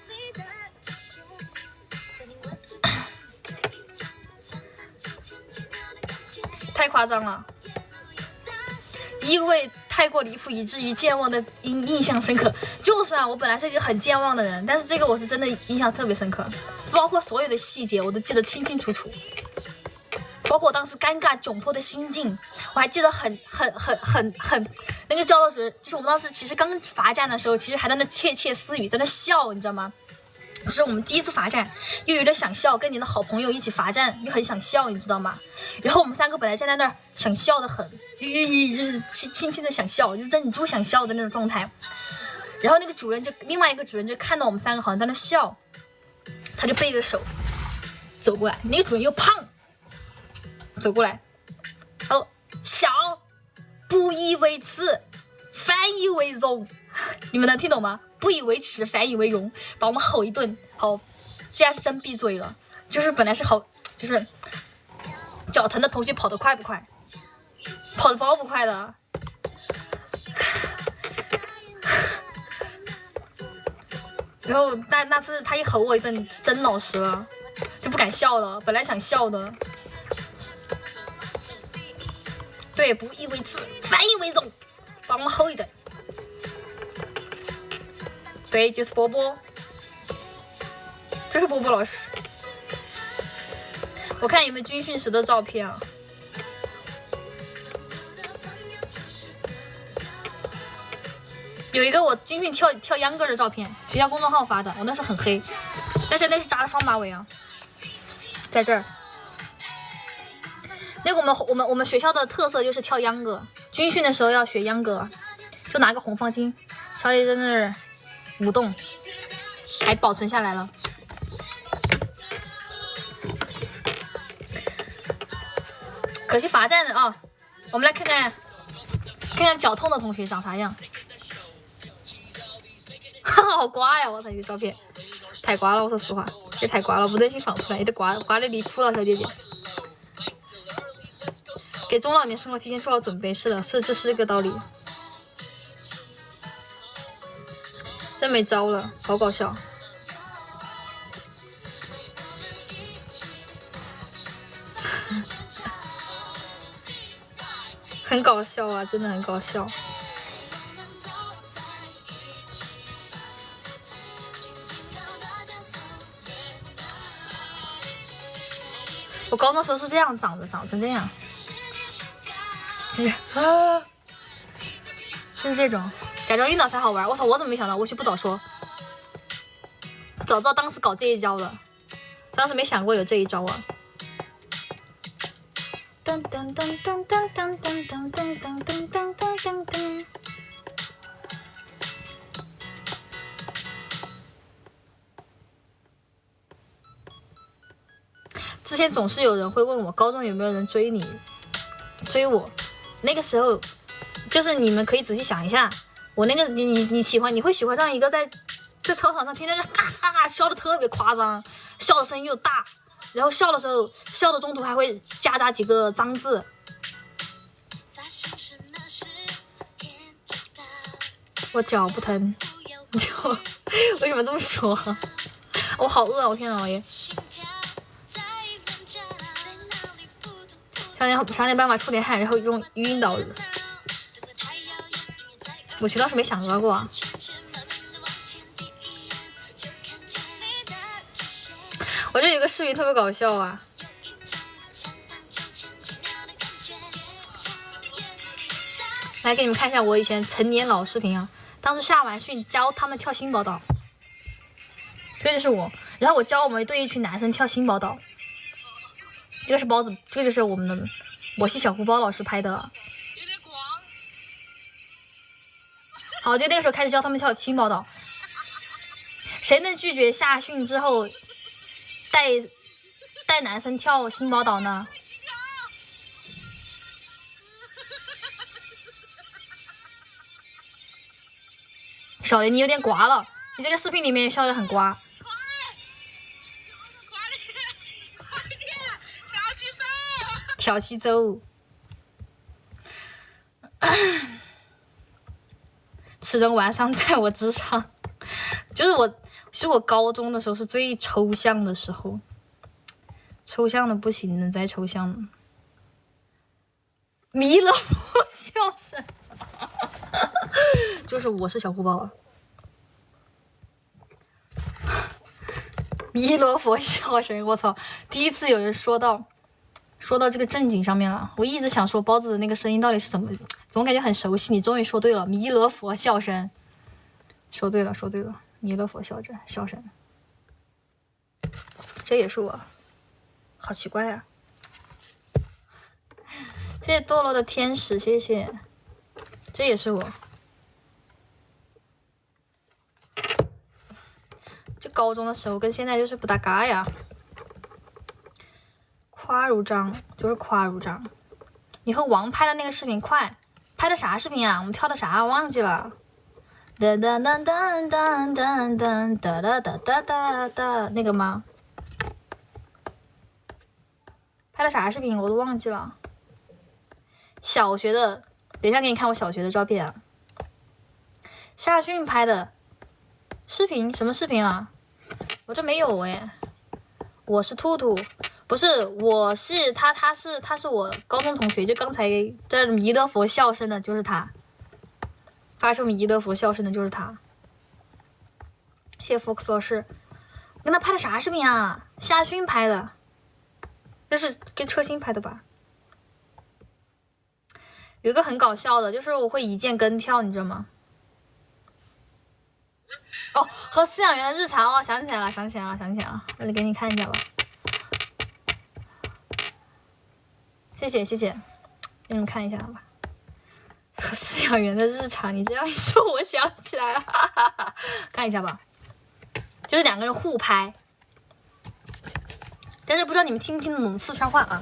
太夸张了，因为太过离谱，以至于健忘的印象深刻。就是啊，我本来是一个很健忘的人，但是这个我是真的印象特别深刻，包括所有的细节我都记得清清楚楚，包括我当时尴尬窘迫的心境，我还记得很那个教导主任，就是我们当时其实刚罚站的时候，其实还在那窃窃私语，在那笑，你知道吗？是我们第1次罚站，又有点想笑，跟你的好朋友一起罚站，又很想笑，你知道吗？然后我们3个本来站在那儿想笑的很，就是轻轻的想笑，就是忍住想笑的那种状态。然后那个另外一个主任就看到我们3个好像在那笑，他就背个手走过来，那个主任又胖走过来，他说：“笑，不以为耻，反以为荣。”你们能听懂吗？不以为耻，反以为荣，把我们吼一顿。好，现在是真闭嘴了。就是本来是好，就是脚疼的同学跑得快不快？跑得包不快的。然后那次他一吼我一顿，真老实了，就不敢笑了。本来想笑的。对，不以为耻，反以为荣，把我们吼一顿。对，就是波波，这是波波老师。我看有没有军训时的照片啊？有一个我军训跳秧歌的照片，学校公众号发的，我那时候很黑，但是那是扎了双马尾啊。在这儿。那个我们学校的特色就是跳秧歌，军训的时候要学秧歌，就拿个红方巾，小姐在那儿舞动，还保存下来了。可惜罚站的啊、我们来看看脚痛的同学长啥样。好瓜呀！我操，这个照片太瓜了，我说实话，这太瓜了，不忍心放出来，有点瓜的离谱了，小姐姐。给中老年生活提前做好准备，是的，这是个道理。真没招了，好搞笑。很搞笑啊，真的很搞笑。我高中时候是这样长成这样，就是这种，假装晕倒才好玩。我操，我怎么没想到？我去不早说，早知道当时搞这一招了，当时没想过有这一招啊。噔噔噔噔噔噔噔噔噔噔噔噔噔噔。之前总是有人会问我高中有没有人追追我，那个时候就是你们可以仔细想一下，我那个你会喜欢上一个在操场上天天哈哈哈笑的特别夸张，笑的声音又大，然后笑的时候笑的中途还会夹几个脏字。我脚不疼，就为什么这么说？我好饿啊！我天哪，老爷！想点办法出点汗，然后用晕倒。我倒是没想到过啊。我这有个视频特别搞笑啊。来给你们看一下我以前成年老视频啊。当时下完训教他们跳新宝岛，这就是我。然后我教我们队一群男生跳新宝岛。这个是包子，这个就是我系小胡包老师拍的。好，就那个时候开始教他们跳新宝岛。谁能拒绝下训之后带男生跳新宝岛呢？小雷，你有点瓜了，你这个视频里面笑得很瓜。挑起走，此人晚上在我之上，是我高中的时候是最抽象的时候，抽象的不行了，再抽象了，弥勒佛笑声，就是我是小胡包，弥勒佛笑声，我操！第一次有人说到这个正经上面了，我一直想说包子的那个声音到底是怎么，总感觉很熟悉。你终于说对了，弥勒佛笑声，说对了，弥勒佛笑声，这也是我，好奇怪啊！谢谢堕落的天使，谢谢，这也是我。这高中的时候跟现在就是不搭嘎呀。夸如章就是夸如章，你和王拍的那个视频快，拍的啥视频啊？我们跳的啥忘记了？哒哒哒哒哒哒哒哒哒哒哒哒，那个吗？拍的啥视频我都忘记了。小学的，等一下给你看我小学的照片啊。夏训拍的视频，什么视频啊？我这没有哎。我是兔兔。不是，我是他是我高中同学，就刚才在弥勒佛笑声的，就是他，发出弥勒佛笑声的就是他。谢谢 Fox 老师，我跟他拍的啥视频啊？夏训拍的，那是跟车星拍的吧？有一个很搞笑的，就是我会一键跟跳，你知道吗？哦，和饲养员的日常哦，想起来了，我给你看一下吧。谢谢谢谢，给你们看一下吧。饲养员的日常，你这样一说，我想起来了，哈哈哈。看一下吧，就是两个人互拍，但是不知道你们听不听得懂四川话啊？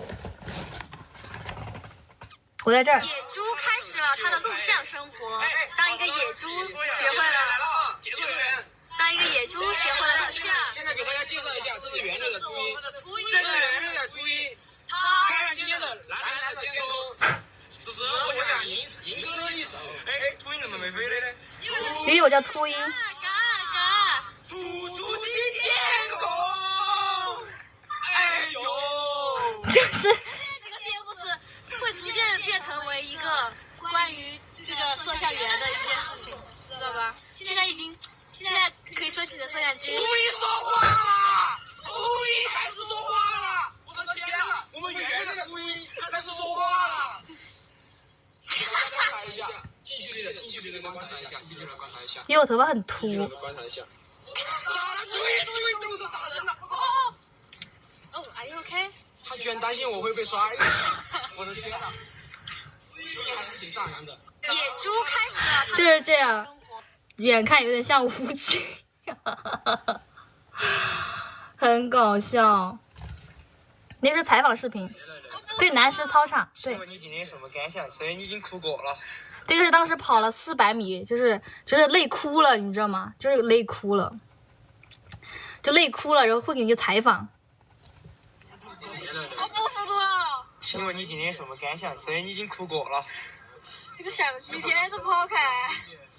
我在这儿。野猪开始了它的录像生活。当一个野猪学会了，解说员。当一个野猪学会了录像。现在给大家介绍一下，这是圆的秃鹰，这个圆的秃鹰，看看今天的蓝蓝的天空。此时我想吟歌一首。哎，秃鹰怎么没飞了呢？因为我叫秃鹰。嘎。土土的天空。哎呦，就是。这个节目是会逐渐变成为一个关于这个摄像员的一件事情，知道吧？现在可以说起的摄像机。秃鹰说话了，秃鹰开始说话了！我的天哪，我们圆的秃鹰开始说话了！大家观察一下，近距离的观察一下，因为我头发很秃。观察一下。咋了？注意，动手打人了！哦 ，Are you OK？ 他居然担心我会被摔死！我的天哪！秃鹰还是挺善良的。野猪开始了。就是这样。远看有点像吴京，很搞笑。那是采访视频，对，南师操场，对。你今天什么感想？虽然你已经哭过了。这个是当时跑了400米，就是累哭了，你知道吗？就是累哭了，然后会给你一个采访。我不服了。请问你今天什么感想？虽然你已经哭过了。这个相机天天都不好看。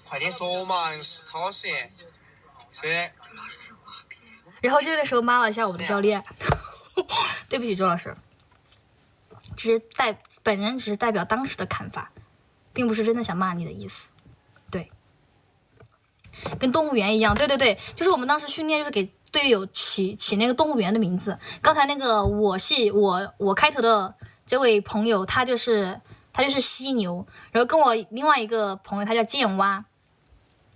快点说嘛，是讨厌。然后这个时候骂了一下我们的教练，对不起周老师，本人只是代表当时的看法，并不是真的想骂你的意思。对，跟动物园一样，对，就是我们当时训练就是给队友起那个动物园的名字。刚才那个我开头的这位朋友，他就是犀牛，然后跟我另外一个朋友他叫剑蛙。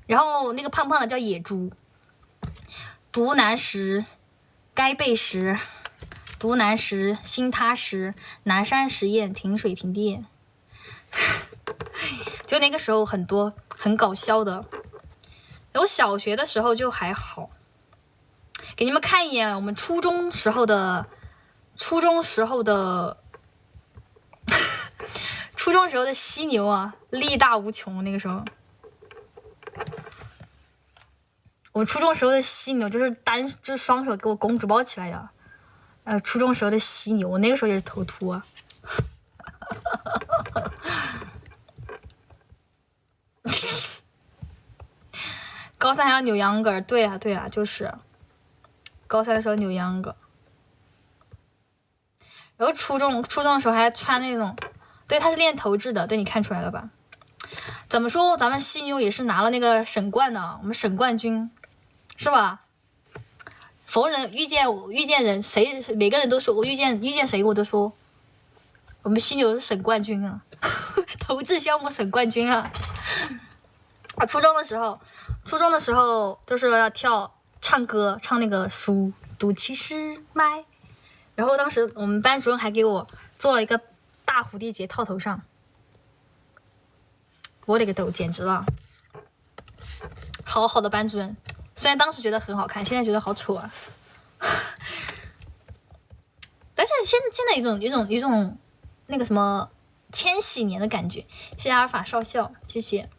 然后那个胖胖的叫野猪，独南石、该背石、独南石、新踏石、南山实验、停水停电。就那个时候很多很搞笑的。我小学的时候就还好，给你们看一眼我们初中时候的初中时候的犀牛啊，力大无穷。那个时候我初中时候的犀牛就是双手给我公主抱起来呀。初中时候的犀牛，我那个时候也是头秃啊。高三还要扭秧歌，对啊，就是高三的时候扭秧歌。然后初中的时候还穿那种，对，他是练投掷的，对，你看出来了吧？怎么说咱们犀牛也是拿了那个省冠的，我们省冠军，是吧？逢人遇见人，谁每个人都说，我遇见谁我都说，我们犀牛是省冠军啊，投掷项目省冠军啊。初中的时候就是要唱歌，唱那个速度70迈，然后当时我们班主任还给我做了一个大蝴蝶结套头上，我勒个豆，简直了！好的班主任，虽然当时觉得很好看，现在觉得好丑啊。但是现在有种那个什么千禧年的感觉。谢谢阿尔法少校，谢谢。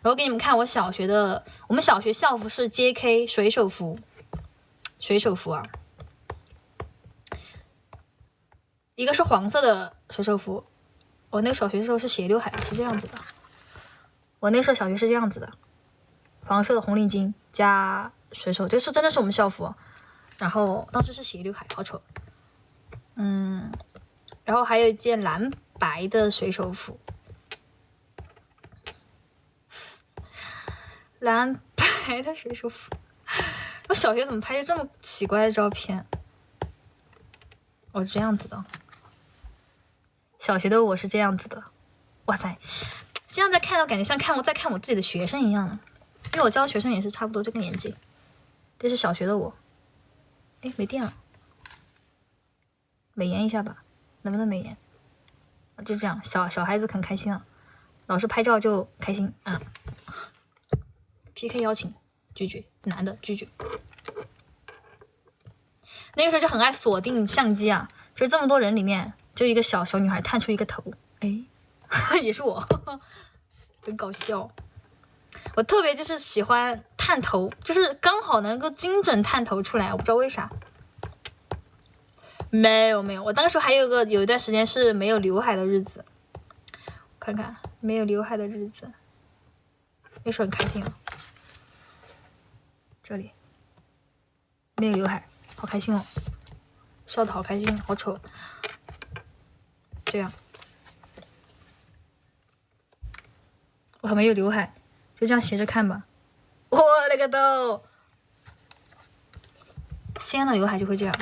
然后给你们看我们小学校服是 JK 水手服啊，一个是黄色的水手服。我那个小学的时候是斜刘海，是这样子的。我那时候小学是这样子的，黄色的红领巾加水手，这是真的是我们校服。然后当时是斜刘海，好丑。然后还有一件蓝白的水手服。蓝白的水手服，我小学怎么拍这么奇怪的照片？我这样子的，小学的我是这样子的，哇塞！现在再看到感觉像在看我自己的学生一样的，因为我教学生也是差不多这个年纪。这是小学的我，哎，没电了，美颜一下吧，能不能美颜？就这样，小孩子很开心啊，老师拍照就开心啊。PK 邀请拒绝，男的拒绝。那个时候就很爱锁定相机啊，就是这么多人里面，就一个小女孩探出一个头，哎，也是我，很搞笑。我特别就是喜欢探头，就是刚好能够精准探头出来，我不知道为啥。没有，我当时还有一段时间是没有刘海的日子，看看没有刘海的日子，那时候很开心啊。这里没有刘海，好开心哦，笑得好开心，好丑。这样，我还没有刘海，就这样斜着看吧。我勒个豆！掀了刘海就会这样，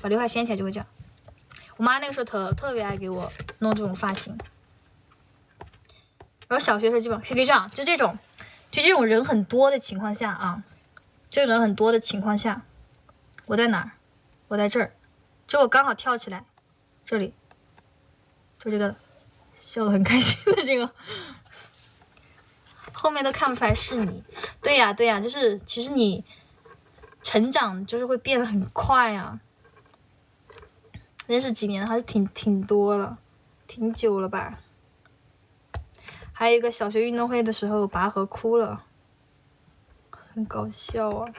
把刘海掀起来就会这样。我妈那个时候特别爱给我弄这种发型。然后小学时候基本上可以这样，就这种人很多的情况下啊，这种人很多的情况下，我在哪儿？我在这儿，就我刚好跳起来，这里，就这个笑得很开心的这个。后面都看不出来是你。对呀，就是其实你成长就是会变得很快啊。认识几年还是挺多了，挺久了吧。还有一个小学运动会的时候拔河哭了，很搞笑啊。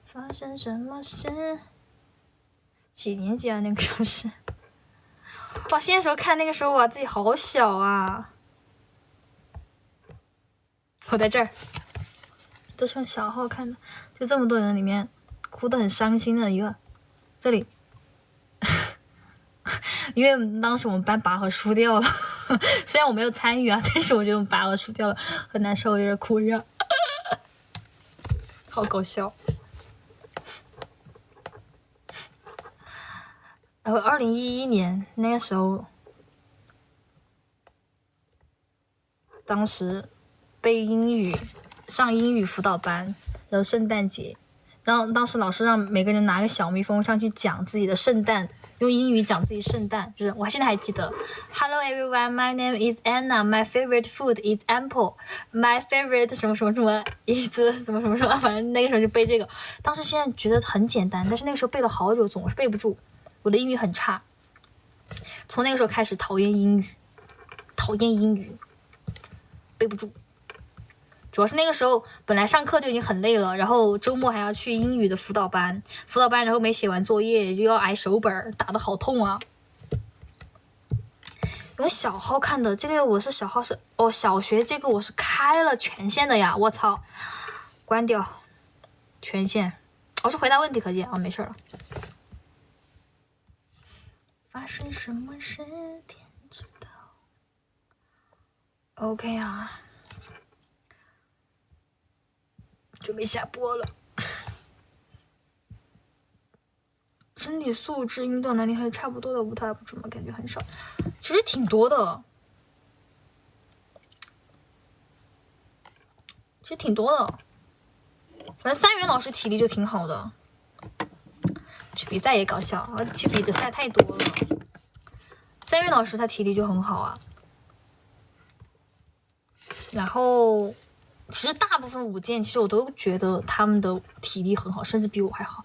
发生什么事？几年级啊？那个时候是。哇，现在时候看那个时候哇，自己好小啊。我在这儿，都是用小号看的，就这么多人里面，哭得很伤心的一个，这里，因为当时我们班拔河输掉了，虽然我没有参与啊，但是我觉得我们拔河输掉了，很难受，有点哭着，好搞笑。然后2011年那个时候，当时背英语，上英语辅导班，然后圣诞节，然后当时老师让每个人拿个小蜜蜂上去讲自己的圣诞，用英语讲自己圣诞，就是我现在还记得 ，Hello everyone, my name is Anna, my favorite food is apple, my favorite 什么什么什么 is 什么什么什么，反正那个时候就背这个。当时现在觉得很简单，但是那个时候背了好久，总是背不住。我的英语很差，从那个时候开始讨厌英语，背不住。主要是那个时候本来上课就已经很累了，然后周末还要去英语的辅导班，然后没写完作业就要挨手本，打得好痛啊。用小号看的，这个我是小号是小学这个我是开了权限的呀，我操，关掉权限。是回答问题可见啊，没事了。发生什么事天知道。OK 啊，准备下播了。身体素质、运动能力还是差不多的，无他不怎么感觉很少，其实挺多的，反正3元老师体力就挺好的。去比赛也搞笑，去比的赛太多了。3元老师他体力就很好啊，然后其实大部分舞剑其实我都觉得他们的体力很好，甚至比我还好。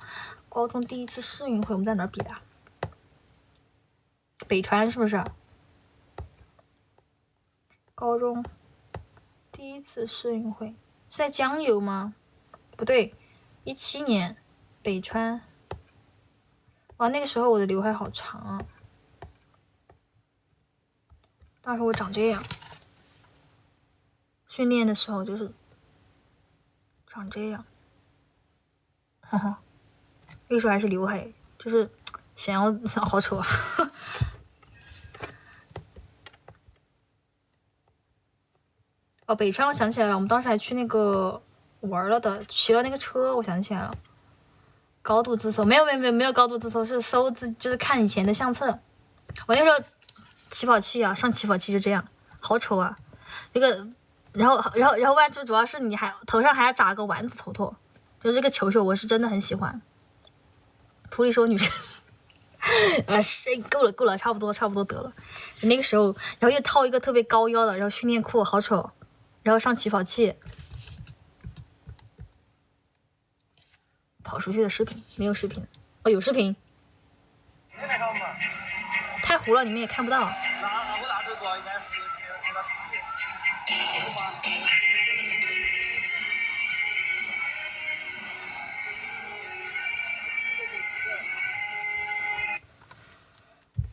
高中第一次世运会我们在哪儿比的？北川是不是？高中第一次世运会是在江油吗？不对，17年北川。哇，那个时候我的刘海好长啊！当时我长这样，训练的时候就是长这样，哈哈，那个时候还是刘海，就是想要好丑啊！北川我想起来了，我们当时还去那个玩了的，骑了那个车，我想起来了。高度自搜没有高度自搜，是搜就是看以前的相册。我那时候起跑器啊，上起跑器就这样，好丑啊！这个，然后外就主要是你还头上还要扎个丸子头，就是这个球球，我是真的很喜欢。图里说女生够了，差不多得了。那个时候，然后又套一个特别高腰的，然后训练裤好丑，然后上起跑器。跑出去的视频没有视频，哦，有视频。太糊了，你们也看不到。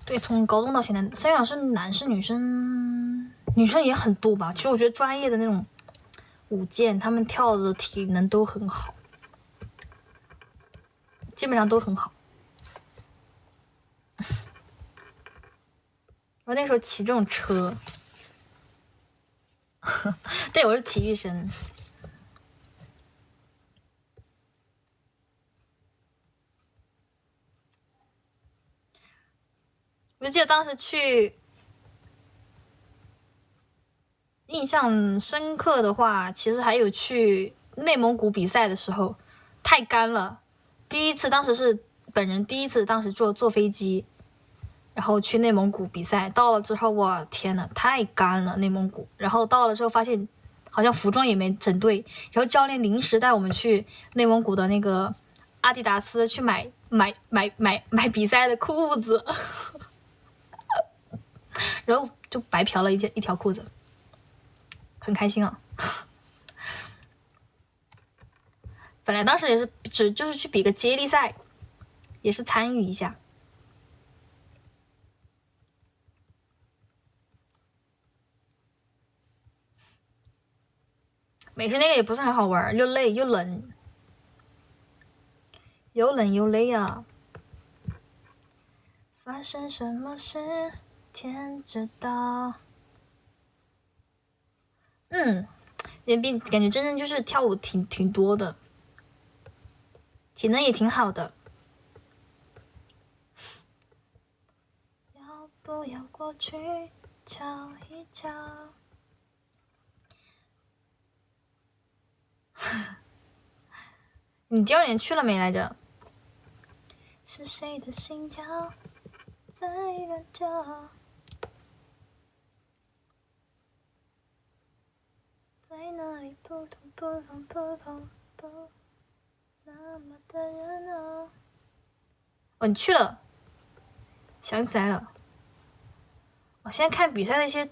对，从高中到现在，虽然是男生女生，女生也很多吧。其实我觉得专业的那种舞剑，他们跳的体能都很好，基本上都很好。我那时候骑这种车，对，我是体育生。我记得当时去，印象深刻的话，其实还有去内蒙古比赛的时候，太干了。当时是本人第一次，当时坐飞机，然后去内蒙古比赛。到了之后，我天呐，太干了内蒙古。然后到了之后发现，好像服装也没整对，然后教练临时带我们去内蒙古的那个阿迪达斯去买比赛的裤子。然后就白嫖了一条裤子，很开心啊！本来当时也是就是去比个接力赛，也是参与一下。美式那个也不是很好玩，又累又冷，又冷又累啊！发生什么事？天知道。感觉真正就是跳舞挺多的，体能也挺好的。要不要过去瞧一瞧？你第二年去了没来着？是谁的心跳在乱叫？在那里扑通扑通扑通扑，那么的热闹。哦，你去了，想起来了。我现在看比赛的一些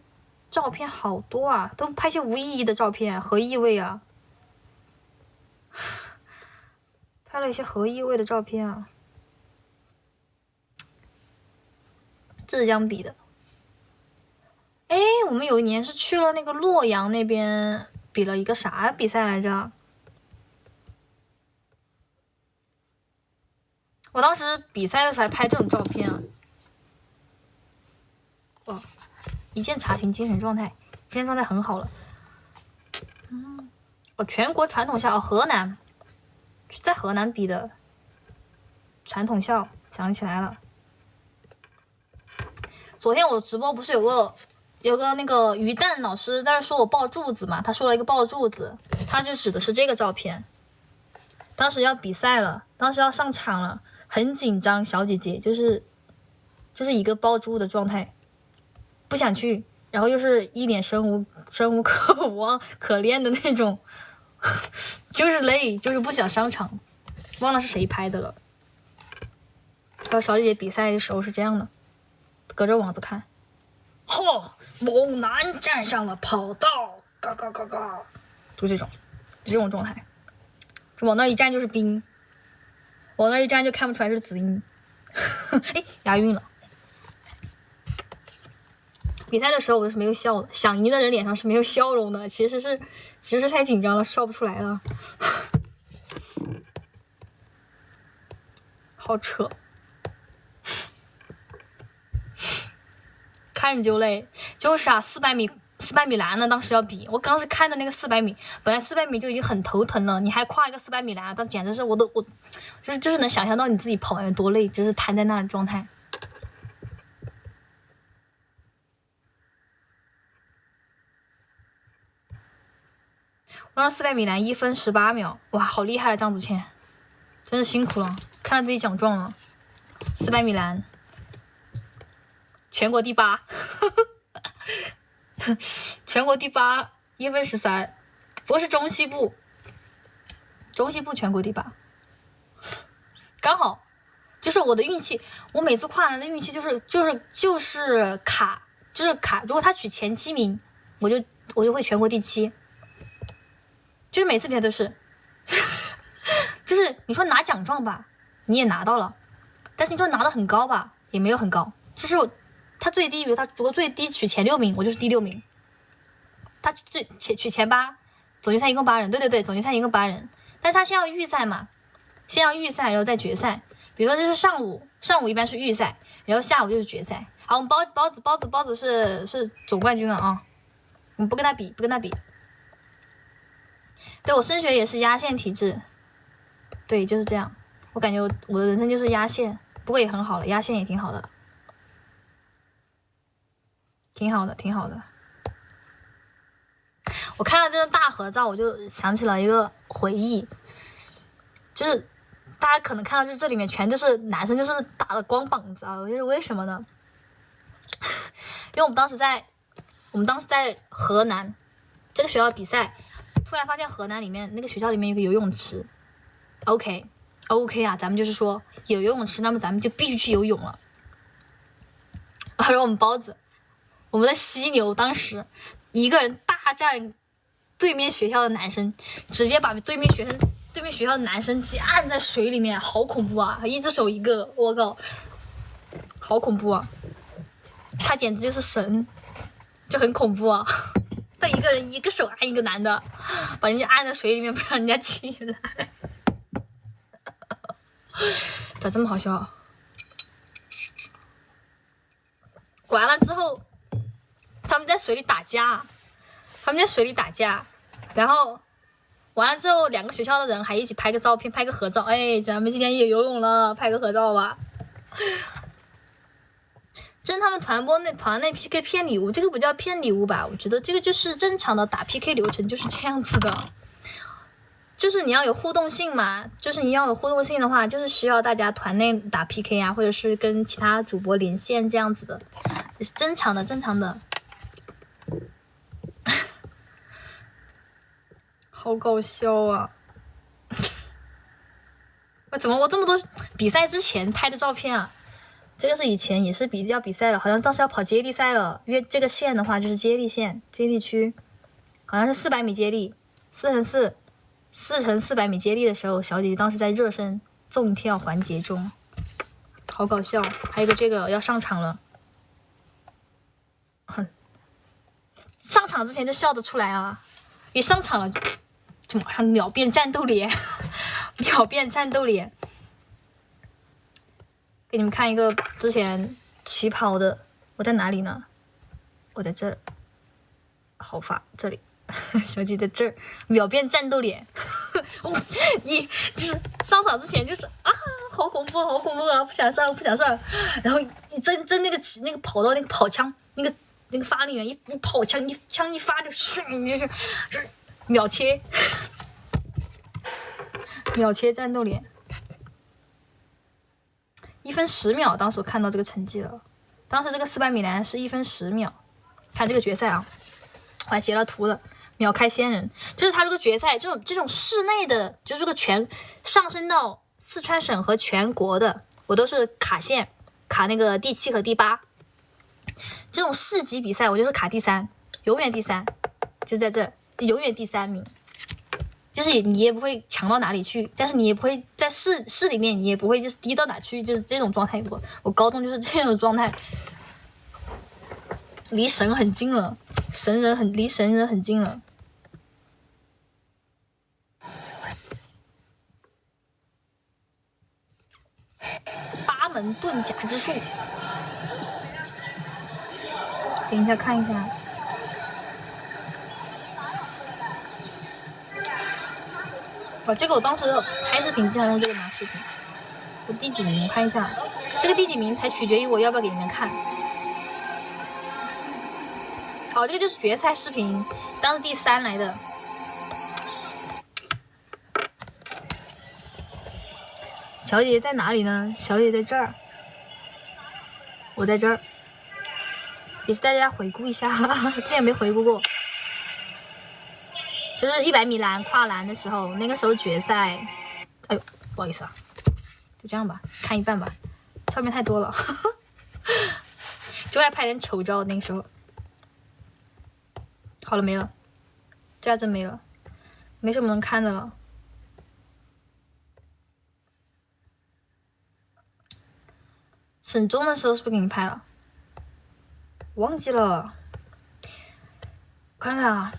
照片好多啊，都拍些无意义的照片，何意味啊？拍了一些何意味的照片啊。浙江比的。哎，我们有一年是去了那个洛阳那边比了一个啥比赛来着？我当时比赛的时候还拍这种照片啊！哇，一键查询精神状态，精神状态很好了。全国传统校，河南，在河南比的传统校，想起来了。昨天我直播不是有个那个于蛋老师在那说我抱柱子嘛，他说了一个抱柱子，他就指的是这个照片。当时要比赛了，当时要上场了，很紧张，小姐姐就是一个抱柱的状态，不想去，然后又是一脸生无可望可恋的那种，就是累，就是不想上场，忘了是谁拍的了。然后小姐姐比赛的时候是这样的，隔着网子看。猛男站上了跑道，嘎嘎嘎嘎，就这种状态，就往那一站就是冰，往那一站就看不出来是子音。哎，押韵了。比赛的时候我是没有笑的，想赢的人脸上是没有笑容的，其实太紧张了，笑不出来了。好扯。看着就累，就是啊，400米栏呢，当时要比，我当时看的那个400米，本来400米就已经很头疼了，你还跨一个400米栏，但简直是我就是能想象到你自己跑完多累，就是瘫在那儿的状态。我当时400米栏1分18秒，哇，好厉害啊，张子谦，真是辛苦了，看到自己奖状了。400米栏全国第8，全国第8，1分13，不过是中西部全国第8，刚好就是我的运气，我每次跨栏的运气就是卡，如果他取前7名，我就会全国第7，就是每次比赛都是，就是你说拿奖状吧，你也拿到了，但是你说拿的很高吧，也没有很高，就是他最低，比如他如果最低取前6名，我就是第6名，他取前8，总决赛一共8人，对，总决赛一共8人，但是他先要预赛嘛，然后再决赛，比如说这是上午一般是预赛，然后下午就是决赛。好，我们包子是总冠军了啊，我们不跟他比。对，我升学也是压线体制，对，就是这样。我感觉我的人生就是压线，不过也很好了，压线也挺好的，挺好的。我看到这张大合照，我就想起了一个回忆，就是大家可能看到，就是这里面全都是男生，就是打的光膀子啊！我觉得为什么呢？因为我们当时在河南这个学校比赛，突然发现河南里面那个学校里面有个游泳池 ，OK 啊，咱们就是说有游泳池，那么咱们就必须去游泳了。然后我们包子，我们的犀牛当时一个人大战对面学校的男生，直接把对面学校的男生按在水里面，好恐怖啊！一只手一个，我靠，好恐怖啊！他简直就是神，就很恐怖啊！他一个人一个手按一个男的，把人家按在水里面，不让人家起来，咋这么好笑？完了之后，他们在水里打架，然后完了之后，2个学校的人还一起拍个照片，拍个合照。哎，咱们今天也游泳了，拍个合照吧。真他们团那 PK 骗礼物，这个不叫骗礼物吧？我觉得这个就是正常的打 PK 流程，就是这样子的。就是你要有互动性嘛，就是你要有互动性的话，就是需要大家团内打 PK 啊，或者是跟其他主播连线这样子的，这是正常的。好搞笑啊！我这么多比赛之前拍的照片啊？这个是以前也是要比赛了，好像当时要跑接力赛了，因为这个线的话就是接力线、接力区，好像是400米接力，4×4 4×400米接力的时候，小姐姐当时在热身纵跳环节中，好搞笑。还有一个这个要上场了，上场之前就笑得出来啊，一上场了就马上秒变战斗脸，给你们看一个之前起跑的，我在哪里呢？我在这儿，好发这里，小姐在这儿，秒变战斗脸。你就是上场之前就是啊，好恐怖啊，不想上。然后你真那个跑到那个跑枪那个发力员一跑枪一发就咻，就是秒切战斗脸。1分10秒，当时我看到这个成绩了。当时这个400米栏是1分10秒。看这个决赛啊，我还截了图了，秒开仙人。就是他这个决赛，这种室内的，就是这个全上升到四川省和全国的，我都是卡线，卡那个第7和第8。这种市级比赛，我就是卡第3，永远第3，就在这儿，永远第3名。就是你也不会强到哪里去，但是你也不会在市里面，你也不会就是低到哪去，就是这种状态。我高中就是这种状态，离神很近了，离神人很近了。8门遁甲之术，等一下看一下。这个我当时拍视频经常用这个拿视频。我第几名？看一下，这个第几名才取决于我要不要给你们看。哦，这个就是决赛视频，当时第3来的。小姐姐在哪里呢？小姐姐在这儿，我在这儿。也是大家回顾一下，之前没回顾过。就是100米栏跨栏的时候，那个时候决赛，哎呦，不好意思啊，就这样吧，看一半吧，照片太多了，就爱拍点丑照。那个时候，好了没了，这下真没了，没什么能看的了。省中的时候是不是给你拍了？忘记了，看看啊。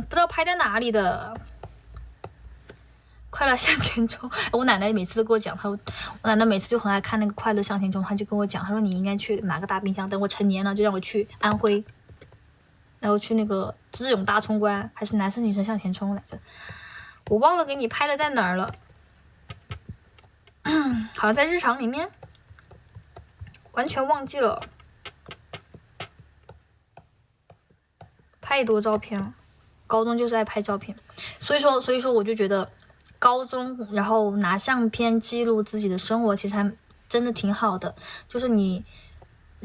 不知道拍在哪里的。快乐向前冲，我奶奶每次都跟我讲，我奶奶每次就很爱看那个快乐向前冲，她就跟我讲，她说你应该去拿个大冰箱，等我成年了就让我去安徽，然后去那个智勇大冲关，还是男生女生向前冲来着，我忘了给你拍的在哪儿了，好像在日常里面，完全忘记了。太多照片了，高中就是爱拍照片，所以说我就觉得高中然后拿相片记录自己的生活，其实还真的挺好的。就是你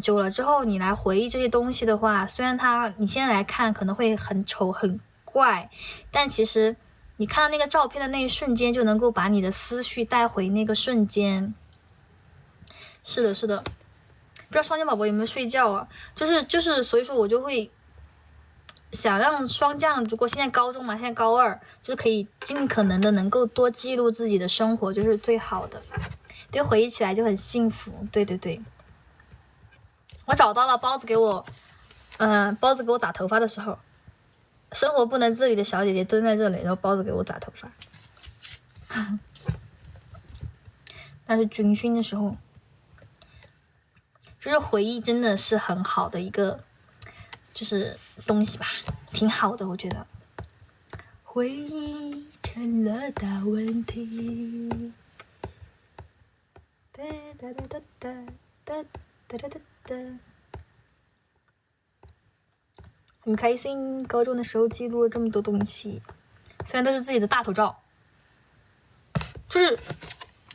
久了之后，你来回忆这些东西的话，虽然你现在来看可能会很丑很怪，但其实你看到那个照片的那一瞬间，就能够把你的思绪带回那个瞬间。是的，是的。不知道双降宝宝有没有睡觉啊？就是所以说我就会想让霜降，如果现在高中嘛，现在高2，就是可以尽可能的能够多记录自己的生活，就是最好的，对，回忆起来就很幸福。对对对，我找到了包子给我扎头发的时候，生活不能自理的小姐姐蹲在这里，然后包子给我扎头发。但是军训的时候，就是回忆真的是很好的一个就是东西吧，挺好的，我觉得。回忆成了大问题。哒哒哒哒哒哒哒哒哒哒。很开心，高中的时候记录了这么多东西，虽然都是自己的大头照，就是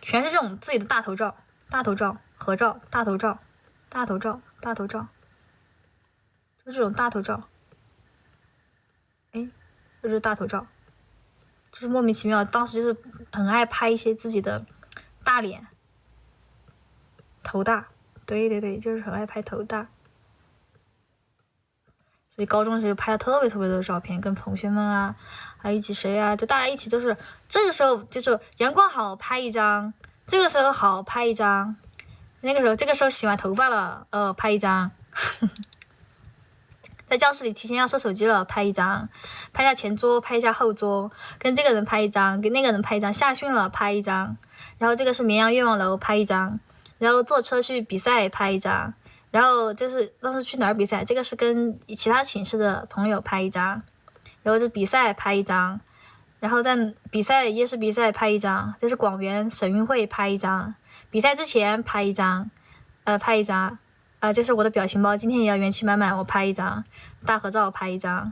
全是这种自己的大头照、大头照、合照、大头照、大头照、大头照。就这种大头照，哎，就是大头照，就是莫名其妙，当时就是很爱拍一些自己的大脸、头大，对对对，就是很爱拍头大，所以高中的时候拍了特别多的照片，跟同学们啊，还有一起谁啊，就大家一起都是，这个时候就是阳光好拍一张，这个时候好拍一张，这个时候洗完头发了，拍一张。在教室里提前要收手机了，拍一张，拍一下前桌，拍一下后桌，跟这个人拍一张，跟那个人拍一张，下训了拍一张，然后这个是绵阳愿望楼拍一张，然后坐车去比赛拍一张，然后就是当时去哪儿比赛，这个是跟其他寝室的朋友拍一张，然后这比赛拍一张，然后在比赛夜市比赛拍一张，这是广元省运会拍一张，比赛之前拍一张，拍一张。这是我的表情包，今天也要元气满满，我拍一张大合照，拍一张。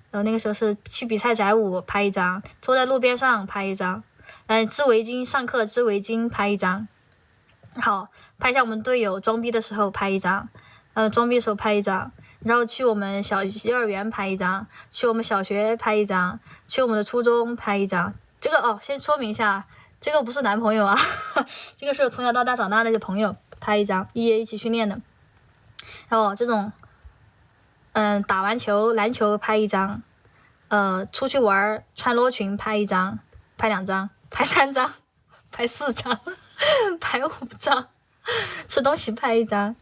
然后那个时候是去比赛载舞，拍一张；坐在路边上拍一张。织围巾，上课织围巾，拍一张。好，拍一下我们队友装逼的时候拍一张，装逼的时候拍一张。然后去我们幼儿园拍一张，去我们小学拍一张，去我们的初中拍一张。这个先说明一下，这个不是男朋友啊，这个是我从小到大长大的一些朋友拍一张，一起训练的。然后这种，打完球篮球拍一张，出去玩穿罗裙拍一张，拍2张，拍3张，拍4张，拍5张，吃东西拍一张，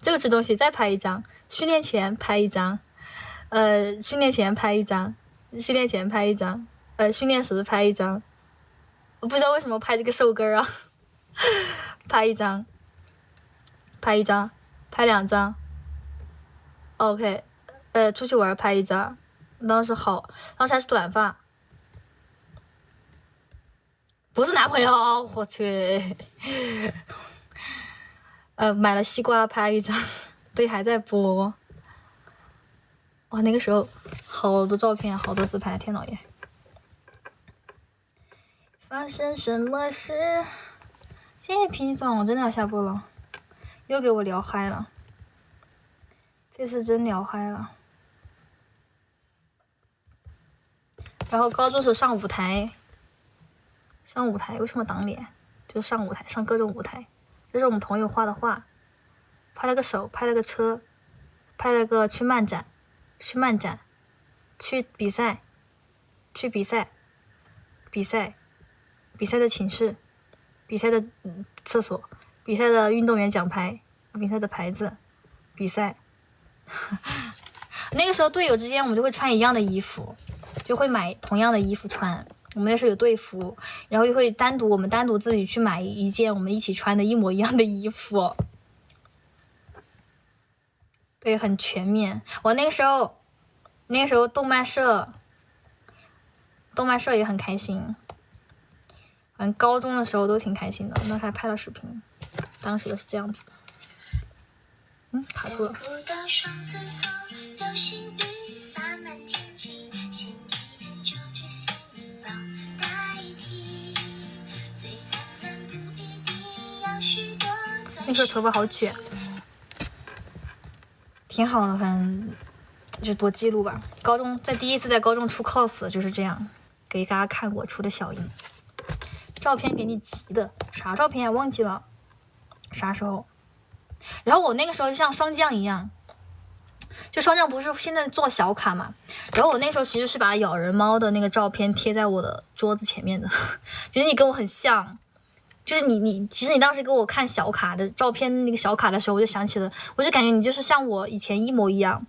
这个吃东西再拍一张，训练前拍一张，训练前拍一张，训练前拍一张，训练时拍一张，我不知道为什么拍这个瘦根啊，拍一张，拍1张。拍2张 ，OK， 出去玩拍1张，当时还是短发，不是男朋友，我去，买了西瓜拍1张，对，还在播，哇，那个时候好多照片，好多自拍，天老爷，发生什么事？谢谢皮总，我真的要下播了。又给我聊嗨了，这次真聊嗨了。然后高中时候上舞台为什么挡脸？就是上舞台，上各种舞台。这是我们朋友画的画，拍了个手，拍了个车，拍了个去漫展，去比赛，比赛的寝室，比赛的厕所，比赛的运动员奖牌，比赛的牌子，比赛。那个时候队友之间我们就会穿一样的衣服，就会买同样的衣服穿。我们那时候有队服，然后又会我们单独自己去买一件我们一起穿的一模一样的衣服。对，很全面。我那个时候动漫社也很开心。反正高中的时候都挺开心的，那时还拍了视频，当时的是这样子的。卡住了。那时候头发好卷，挺好的，反正就多记录吧。第一次在高中出 cos 就是这样，给大家看我出的小樱。照片给你急的，啥照片啊？忘记了，啥时候？然后我那个时候就像霜降一样，就霜降不是现在做小卡嘛？然后我那时候其实是把咬人猫的那个照片贴在我的桌子前面的。其实你跟我很像，就是其实你当时给我看小卡的照片，那个小卡的时候，我就想起了，我就感觉你就是像我以前一模一样，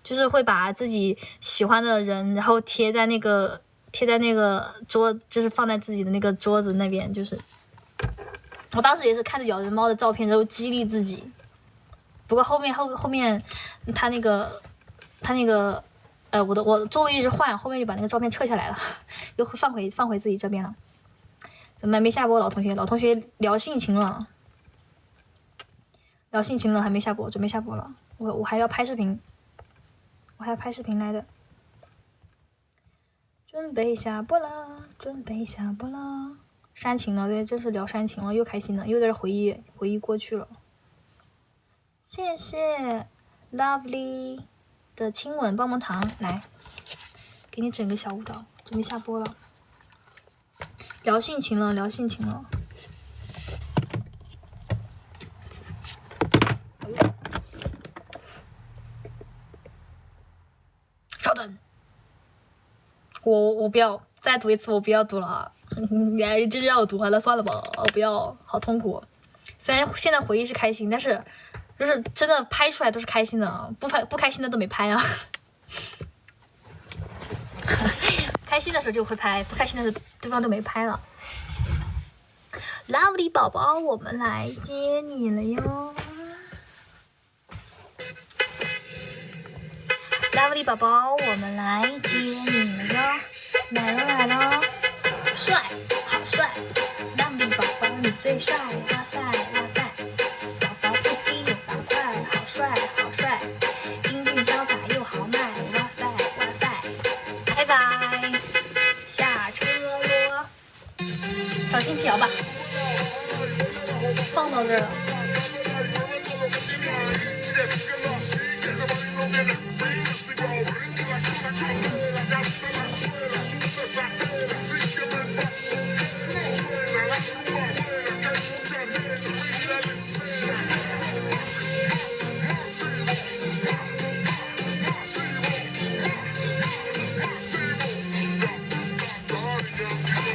就是会把自己喜欢的人，然后贴在那个就是放在自己的那个桌子那边，就是我当时也是看着咬人猫的照片，然后激励自己。不过后面他那个我座位一直换，后面就把那个照片撤下来了，又放回自己这边了。怎么还没下播？老同学聊性情了，还没下播，准备下播了。我还要拍视频，来的。准备下播了，煽情了，对，这是聊煽情了，又开心了，又在这回忆过去了。谢谢 Lovely 的亲吻棒棒糖，来，给你整个小舞蹈，准备下播了。聊性情了。稍等。我不要再读一次，我不要读了。你还真让我读完了，算了吧，我不要，好痛苦。虽然现在回忆是开心，但是就是真的拍出来都是开心的，不开心的都没拍啊。开心的时候就会拍，不开心的时候对方都没拍了。Lovely 宝宝，我们来接你了哟。Lovely 宝宝，我们来接你了哟！来了，帅，好帅 ！Lovely 宝宝，你最帅！哇塞，宝宝腹肌有8块，好帅，英俊潇洒又豪迈，哇塞！拜拜，下车咯！小心飘吧，放到这儿了。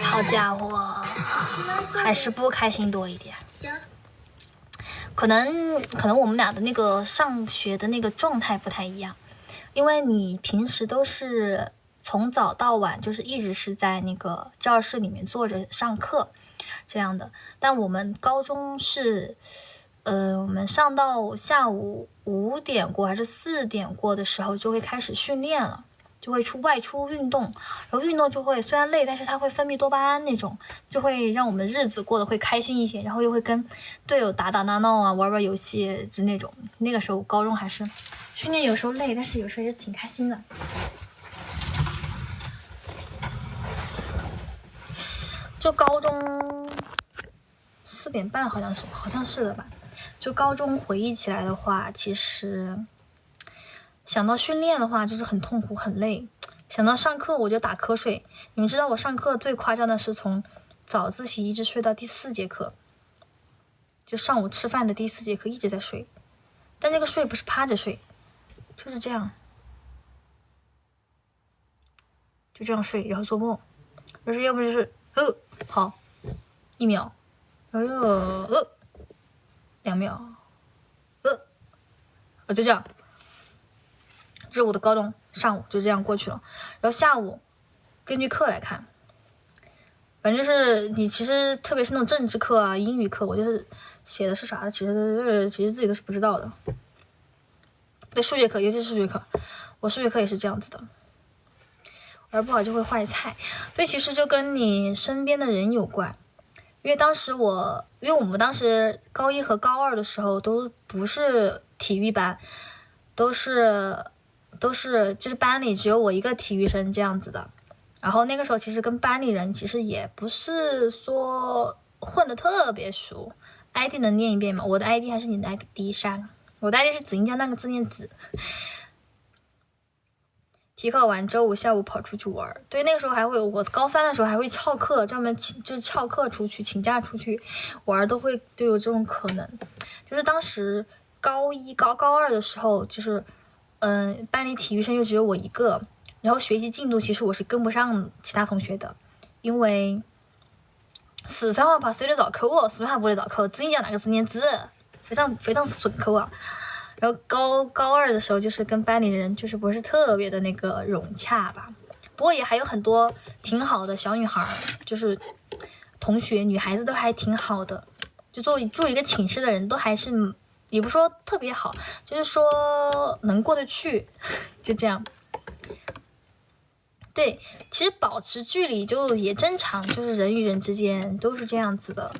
好家伙，还是不开心多一点。可能我们俩的那个上学的那个状态不太一样，因为你平时都是从早到晚，就是一直是在那个教室里面坐着上课这样的。但我们高中是，我们上到下午5点过还是4点过的时候就会开始训练了。就会外出运动，然后运动就会虽然累，但是它会分泌多巴胺那种，就会让我们日子过得会开心一些，然后又会跟队友打闹啊，玩游戏就那种。那个时候高中还是训练有时候累，但是有时候也挺开心的。就高中4点半好像是的吧，就高中回忆起来的话，其实想到训练的话就是很痛苦很累，想到上课我就打瞌睡。你们知道我上课最夸张的是从早自习一直睡到第4节课，就上午吃饭的第4节课一直在睡，但这个睡不是趴着睡，就是这样，就这样睡，然后做梦，就是要不就是好1秒，然后又2秒，就这样。这是我的高中上午就这样过去了，然后下午根据课来看，反正是你其实特别是那种政治课啊、英语课，我就是写的是啥的，其实自己都是不知道的。对，数学课，尤其是数学课，我数学课也是这样子的，玩不好就会坏菜。所以其实就跟你身边的人有关。因为我们当时高1和高2的时候都不是体育班，都是就是班里只有我一个体育生这样子的。然后那个时候其实跟班里人其实也不是说混得特别熟。ID 能念一遍吗？我的 ID 还是你的 ID 删？我的 ID 是紫英江，那个字念紫。体考完周5下午跑出去玩，对，那个时候还会，我高3的时候还会翘课，专门就是翘课出去，请假出去玩，都有这种可能。就是当时高1、高2的时候，就是班里体育生就只有我一个，然后学习进度其实我是跟不上其他同学的，因为四川话怕是有点绕口哦，四川话不会绕口，紫英江那个字念字，非常非常顺口啊。然后高2的时候，就是跟班里人就是不是特别的那个融洽吧，不过也还有很多挺好的小女孩，就是同学，女孩子都还挺好的，就住一个寝室的人都还是也不说特别好，就是说能过得去，就这样。对，其实保持距离就也正常，就是人与人之间都是这样子的。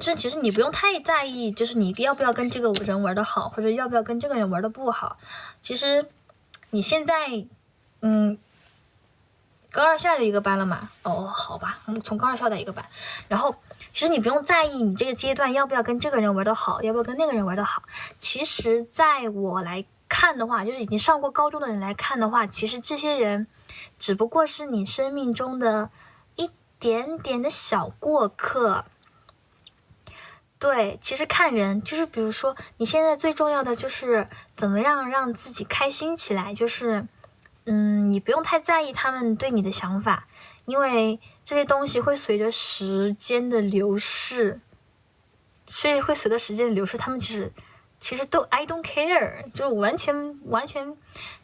这其实你不用太在意，就是你要不要跟这个人玩的好，或者要不要跟这个人玩的不好。其实你现在高2下的一个班了嘛？哦，好吧，我们从高2下的一个班。然后其实你不用在意你这个阶段要不要跟这个人玩的好，要不要跟那个人玩的好。其实在我来看的话，就是已经上过高中的人来看的话，其实这些人只不过是你生命中的一点点的小过客。对，其实看人，就是比如说你现在最重要的就是怎么样让自己开心起来，就是你不用太在意他们对你的想法，因为这些东西会随着时间的流逝，他们其实都 I don't care， 就完全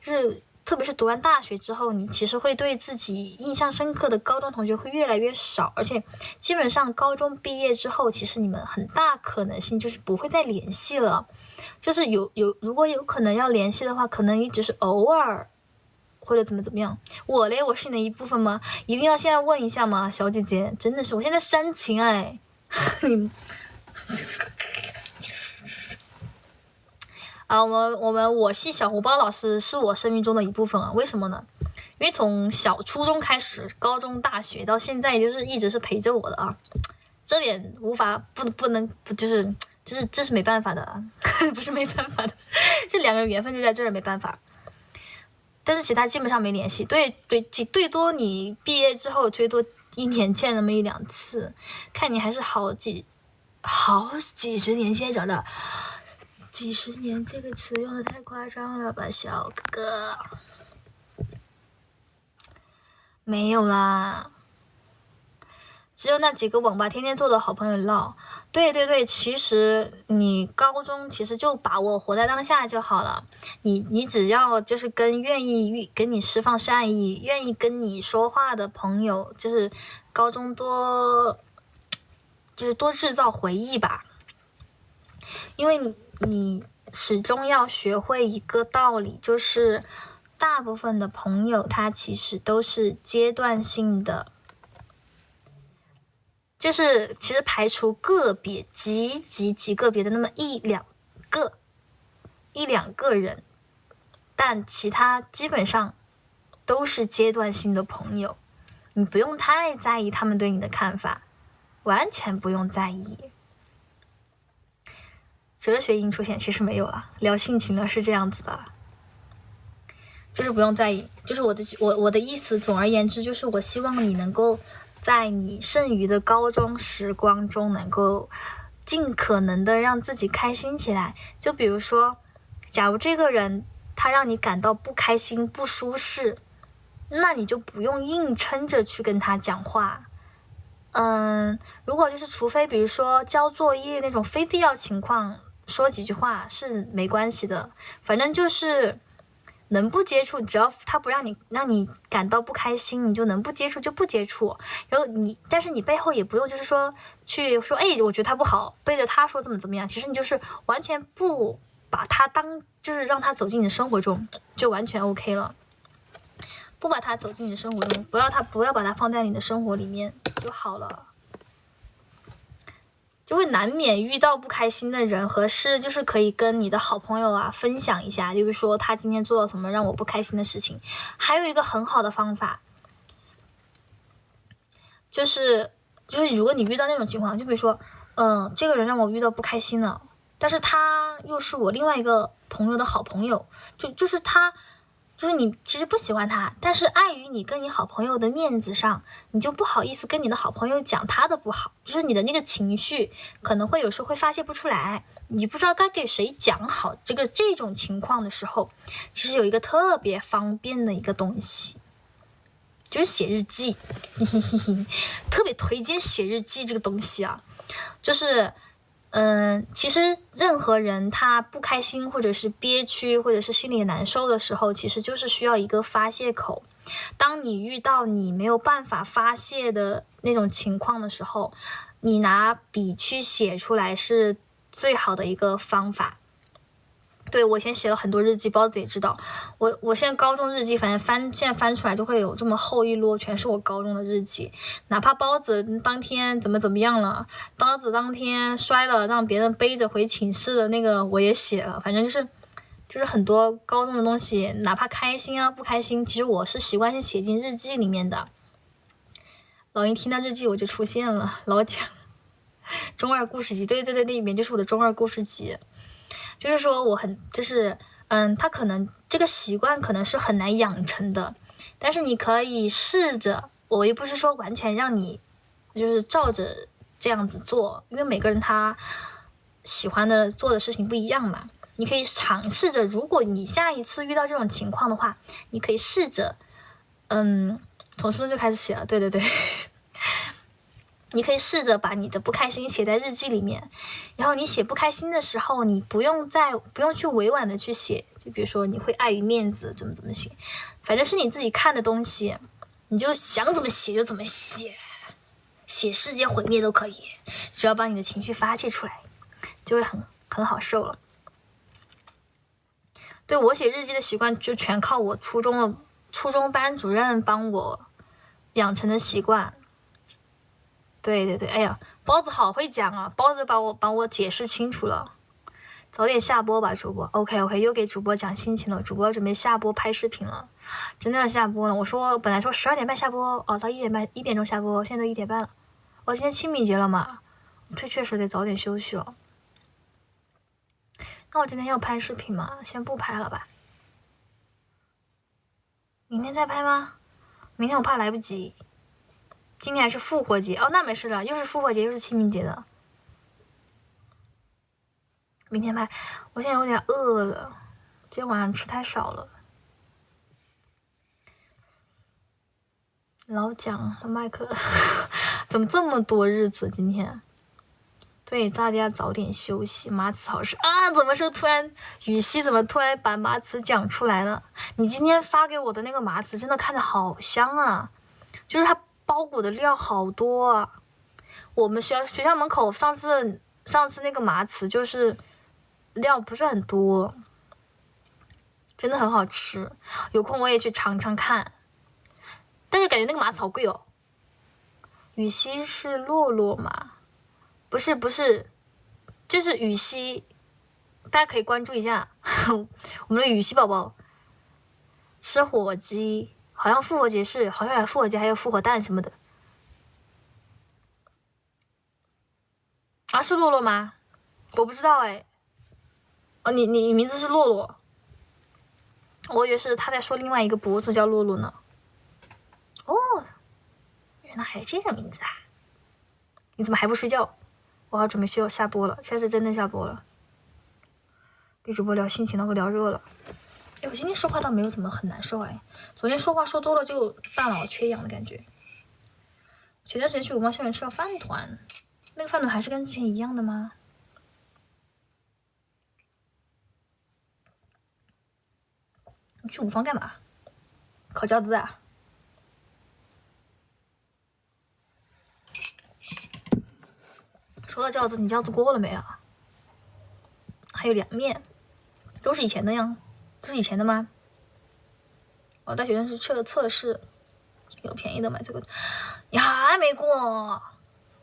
就是特别是读完大学之后，你其实会对自己印象深刻的高中同学会越来越少，而且基本上高中毕业之后，其实你们很大可能性就是不会再联系了，就是如果有可能要联系的话，可能也只是偶尔或者怎么样。我是你的一部分吗？一定要现在问一下吗，小姐姐？真的是，我现在煽情哎，你。我系小红包老师是我生命中的一部分啊，为什么呢？因为从初中开始，高中、大学到现在，就是一直是陪着我的啊，这点这是没办法的啊，不是没办法的，这两个人缘分就在这儿，没办法。但是其他基本上没联系，最多你毕业之后最多1年见那么1-2次，看你还是好几十年先找到。几十年这个词用的太夸张了吧，小哥哥。没有啦，只有那几个网吧天天坐的好朋友唠。对，其实你高中其实就把握活在当下就好了。你只要就是跟愿意跟你释放善意、愿意跟你说话的朋友，就是高中多制造回忆吧，因为你始终要学会一个道理，就是大部分的朋友他其实都是阶段性的，就是其实排除个别极个别的那么一两个人，但其他基本上都是阶段性的朋友，你不用太在意他们对你的看法，完全不用在意。哲学音出现，其实没有了，聊性情了，是这样子的，就是不用在意，就是我的意思，总而言之，就是我希望你能够在你剩余的高中时光中，能够尽可能的让自己开心起来。就比如说，假如这个人他让你感到不开心、不舒适，那你就不用硬撑着去跟他讲话。如果就是除非比如说交作业那种非必要情况，说几句话是没关系的。反正就是能不接触，只要他不让你感到不开心，你就能不接触就不接触。然后但是你背后也不用就是说去说，哎，我觉得他不好，背着他说怎么样。其实你就是完全不把他当，就是让他走进你的生活中，就完全 OK 了。不把他走进你的生活中，不要把他放在你的生活里面就好了。就会难免遇到不开心的人和事，就是可以跟你的好朋友啊分享一下，就是说他今天做了什么让我不开心的事情。还有一个很好的方法，就是如果你遇到那种情况，就比如说这个人让我遇到不开心了，但是他又是我另外一个朋友的好朋友，就是他就是你其实不喜欢他，但是碍于你跟你好朋友的面子上，你就不好意思跟你的好朋友讲他的不好，就是你的那个情绪可能会有时候会发泄不出来，你不知道该给谁讲好。这种情况的时候，其实有一个特别方便的一个东西，就是写日记。特别推荐写日记这个东西啊，就是其实任何人他不开心或者是憋屈或者是心里难受的时候，其实就是需要一个发泄口。当你遇到你没有办法发泄的那种情况的时候，你拿笔去写出来是最好的一个方法。对，我以前写了很多日记，包子也知道，我现在高中日记，反正现在翻出来就会有这么厚一摞，全是我高中的日记。哪怕包子当天怎么样了，包子当天摔了让别人背着回寝室的那个我也写了，反正就是很多高中的东西，哪怕开心啊不开心，其实我是习惯性写进日记里面的。老鹰听到日记我就出现了，老蒋中二故事集，对，那里面就是我的中二故事集。就是说他可能这个习惯可能是很难养成的，但是你可以试着，我也不是说完全让你就是照着这样子做，因为每个人他喜欢的做的事情不一样嘛。你可以尝试着，如果你下一次遇到这种情况的话，你可以试着从初中就开始写了，对你可以试着把你的不开心写在日记里面，然后你写不开心的时候，你不用去委婉的去写，就比如说你会碍于面子怎么写，反正是你自己看的东西，你就想怎么写就怎么写，写世界毁灭都可以，只要把你的情绪发泄出来，就会很好受了。对，我写日记的习惯就全靠我初中班主任帮我养成的习惯。对，哎呀，包子好会讲啊，包子帮我解释清楚了。早点下播吧，主播。OK， 又给主播讲心情了，主播准备下播拍视频了，真的要下播了。本来说12点半下播，到1点钟下播，现在都1点半了。今天清明节了嘛，确实得早点休息了。那我今天要拍视频吗？先不拍了吧。明天再拍吗？明天我怕来不及。今天还是复活节那没事了，又是复活节又是清明节的。明天拍，我现在有点饿了，今天晚上吃太少了。老蒋麦克怎么这么多日子今天？对，大家早点休息。马词好事啊，怎么雨熙怎么突然把马词讲出来了？你今天发给我的那个马词真的看着好香啊，就是它包裹的料好多啊！我们学校门口上次那个麻糍就是料不是很多，真的很好吃。有空我也去尝尝看，但是感觉那个麻糍好贵哦。雨熙是洛洛吗？不是，就是雨熙，大家可以关注一下我们的雨熙宝宝吃火鸡。好像复活节还有复活蛋什么的啊？是洛洛吗？我不知道哎，哦，你名字是洛洛，我以为是他在说另外一个博主叫洛洛呢。哦，原来还是这个名字啊！你怎么还不睡觉？我要准备需要下播了，现在是真的下播了。跟主播聊心情，那个聊热了。哎，我今天说话倒没有怎么很难受哎，昨天说话说多了就大脑缺氧的感觉。前段时间去五芳校园吃了饭团，那个饭团还是跟之前一样的吗？你去五芳干嘛？烤饺子啊？说到饺子，你饺子过了没啊？还有凉面，都是以前的呀，都是以前的吗？我大学生是测试，有便宜的买这个，你还没过？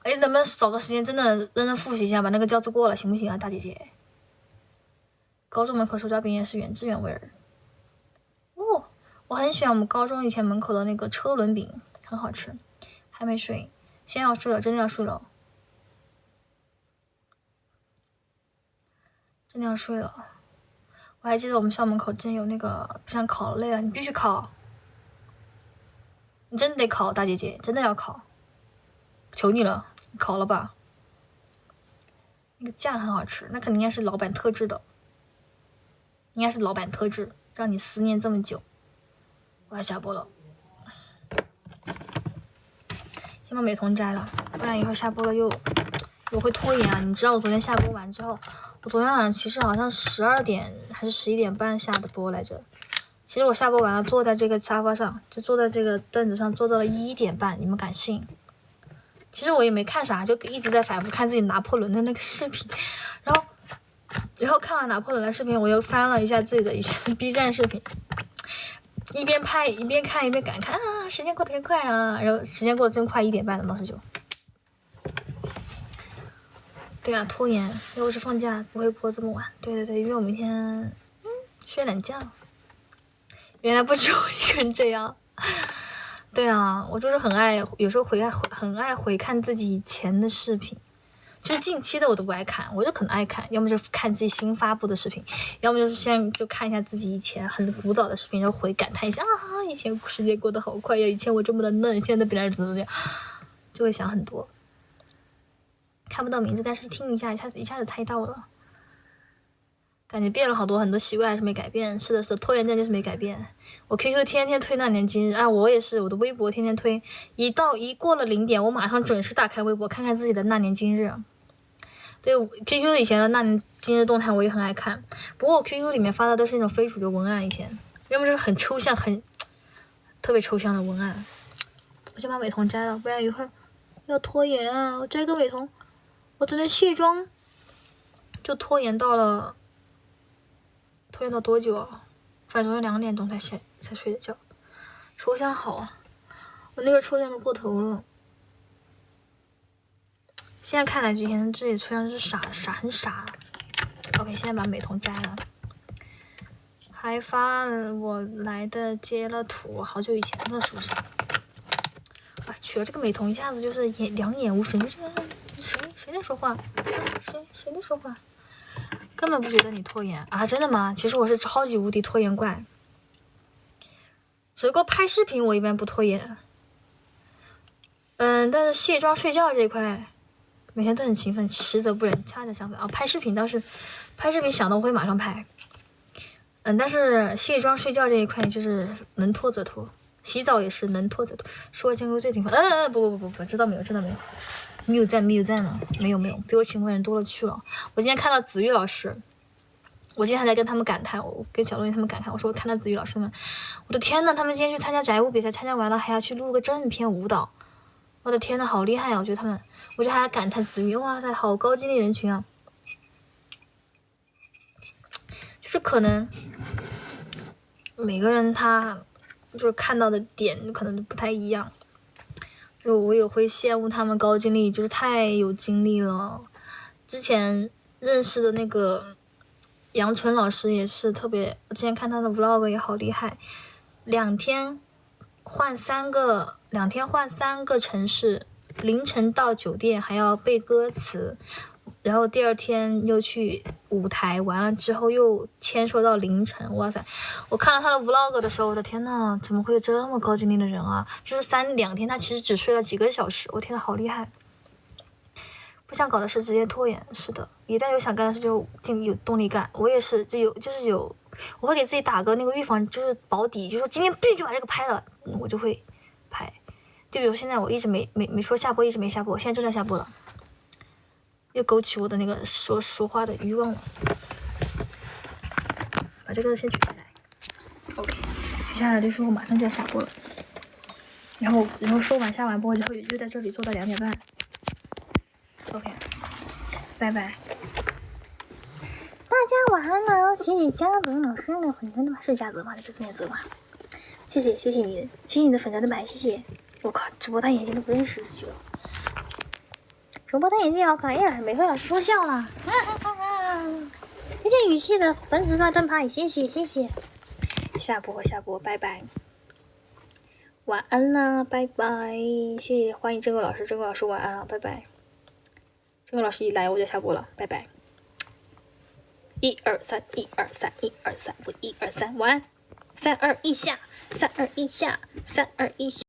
哎，咱们找个时间真的认真复习一下，把那个饺子过了，行不行啊，大姐姐？高中门口手抓饼也是原汁原味儿。哦，我很喜欢我们高中以前门口的那个车轮饼，很好吃。还没睡，现在要睡了，真的要睡了。真的要睡了。我还记得我们校门口之前有那个不想考了，累了，你必须考，你真的得考，大姐姐真的要考，求你了，考了吧。那个酱很好吃，那肯定应该是老板特制的，应该是老板特制，让你思念这么久。我要下播了，先把美瞳摘了，不然一会儿下播了又会拖延啊！你知道我昨天下播完之后，我昨天晚上其实好像12点还是11点半下的播来着。其实我下播完了，坐在这个沙发上，就坐在这个凳子上，坐到了1点半，你们敢信？其实我也没看啥，就一直在反复看自己拿破仑的那个视频，然后看完拿破仑的视频，我又翻了一下自己的以前的 B 站视频，一边拍一边看一边感慨啊，时间过得真快啊！然后时间过得真快，1点半了，当时就。对啊，拖延。要不是放假不会播这么晚。对，因为我明天睡懒觉。原来不止我一个人这样。对啊，我就是有时候很爱回看自己以前的视频。其实近期的我都不爱看，我就可能爱看，要么就看自己新发布的视频，要么就是先就看一下自己以前很古早的视频，然后感叹一下啊，以前时间过得好快呀，以前我这么的嫩，现在别人怎么样，就会想很多。看不到名字，但是听一下，一下子猜到了。感觉变了好多，很多习惯还是没改变。是的，拖延症就是没改变。我 QQ 天天推那年今日啊，我也是，我的微博天天推，一过了0点，我马上准时打开微博看看自己的那年今日。对 ，QQ 以前的那年今日动态我也很爱看，不过我 QQ 里面发的都是那种非主流文案，以前要么就是很抽象、特别抽象的文案。我先把美瞳摘了，不然一会儿要拖延啊！我摘个美瞳。我昨天卸妆就拖延到多久啊？反正2点钟才睡的觉。抽象好啊，我那个抽象都过头了。现在看来之前这里抽象是很傻。OK， 现在把美瞳摘了，还发了我来的截了图，好久以前了是不是？啊，取了这个美瞳一下子就是两眼无神，就是谁在说话？谁在说话？根本不觉得你拖延啊！真的吗？其实我是超级无敌拖延怪。只不过拍视频我一般不拖延。但是卸妆睡觉这一块，每天都很勤奋，实则不然，恰恰相反。拍视频倒是，拍视频想到我会马上拍。但是卸妆睡觉这一块就是能拖则拖，洗澡也是能拖则拖，是我见过最勤奋。不，知道没有？没有赞了，没有，比我勤奋人多了去了。我今天看到子玉老师，我今天还在跟他们感叹，我跟小洛他们感叹，我说我看到子玉老师们，我的天呐，他们今天去参加宅舞比赛，参加完了还要去录个正片舞蹈，我的天呐，好厉害啊！我觉得还在感叹子玉，哇塞，好高精力人群啊！就是可能每个人他就是看到的点可能都不太一样。就我也会羡慕他们高精力，就是太有精力了。之前认识的那个杨纯老师也是特别，我之前看他的 vlog 也好厉害，2天换3个城市，凌晨到酒店还要背歌词，然后第二天又去舞台，完了之后又签售到凌晨。哇塞！我看到他的 vlog 的时候，我的天呐，怎么会有这么高精力的人啊？就是2天，他其实只睡了几个小时。我天呐，好厉害！不想搞的事直接拖延，是的，一旦有想干的事就有动力干。我也是，我会给自己打个那个预防，就是保底，就说今天必须把这个拍了，我就会拍。就比如现在我一直没说下播，一直没下播，现在正在下播了，又勾起我的那个说话的欲望了。把这个先取下来 ，OK， 取下来就说我马上就要下播了，然后下完播之后就在这里做到2点半。OK， 拜拜。大家晚安了，谢谢嘉泽老师的粉丝的吧？是嘉泽吗？这不是念泽吗？谢谢你的粉丝的白，谢谢。我靠，主播戴眼镜都不认识自己了。主播戴眼镜好可爱呀！美惠老师说笑了，谢谢语气的粉丝团灯牌，谢谢。下播，拜拜。晚安啦，拜拜。谢谢，欢迎郑哥老师晚安啊，拜拜。郑哥老师一来我就下播了，拜拜。1、2、3，我1、2、3，晚安。3、2、1下，3、2、1下，3、2、1下。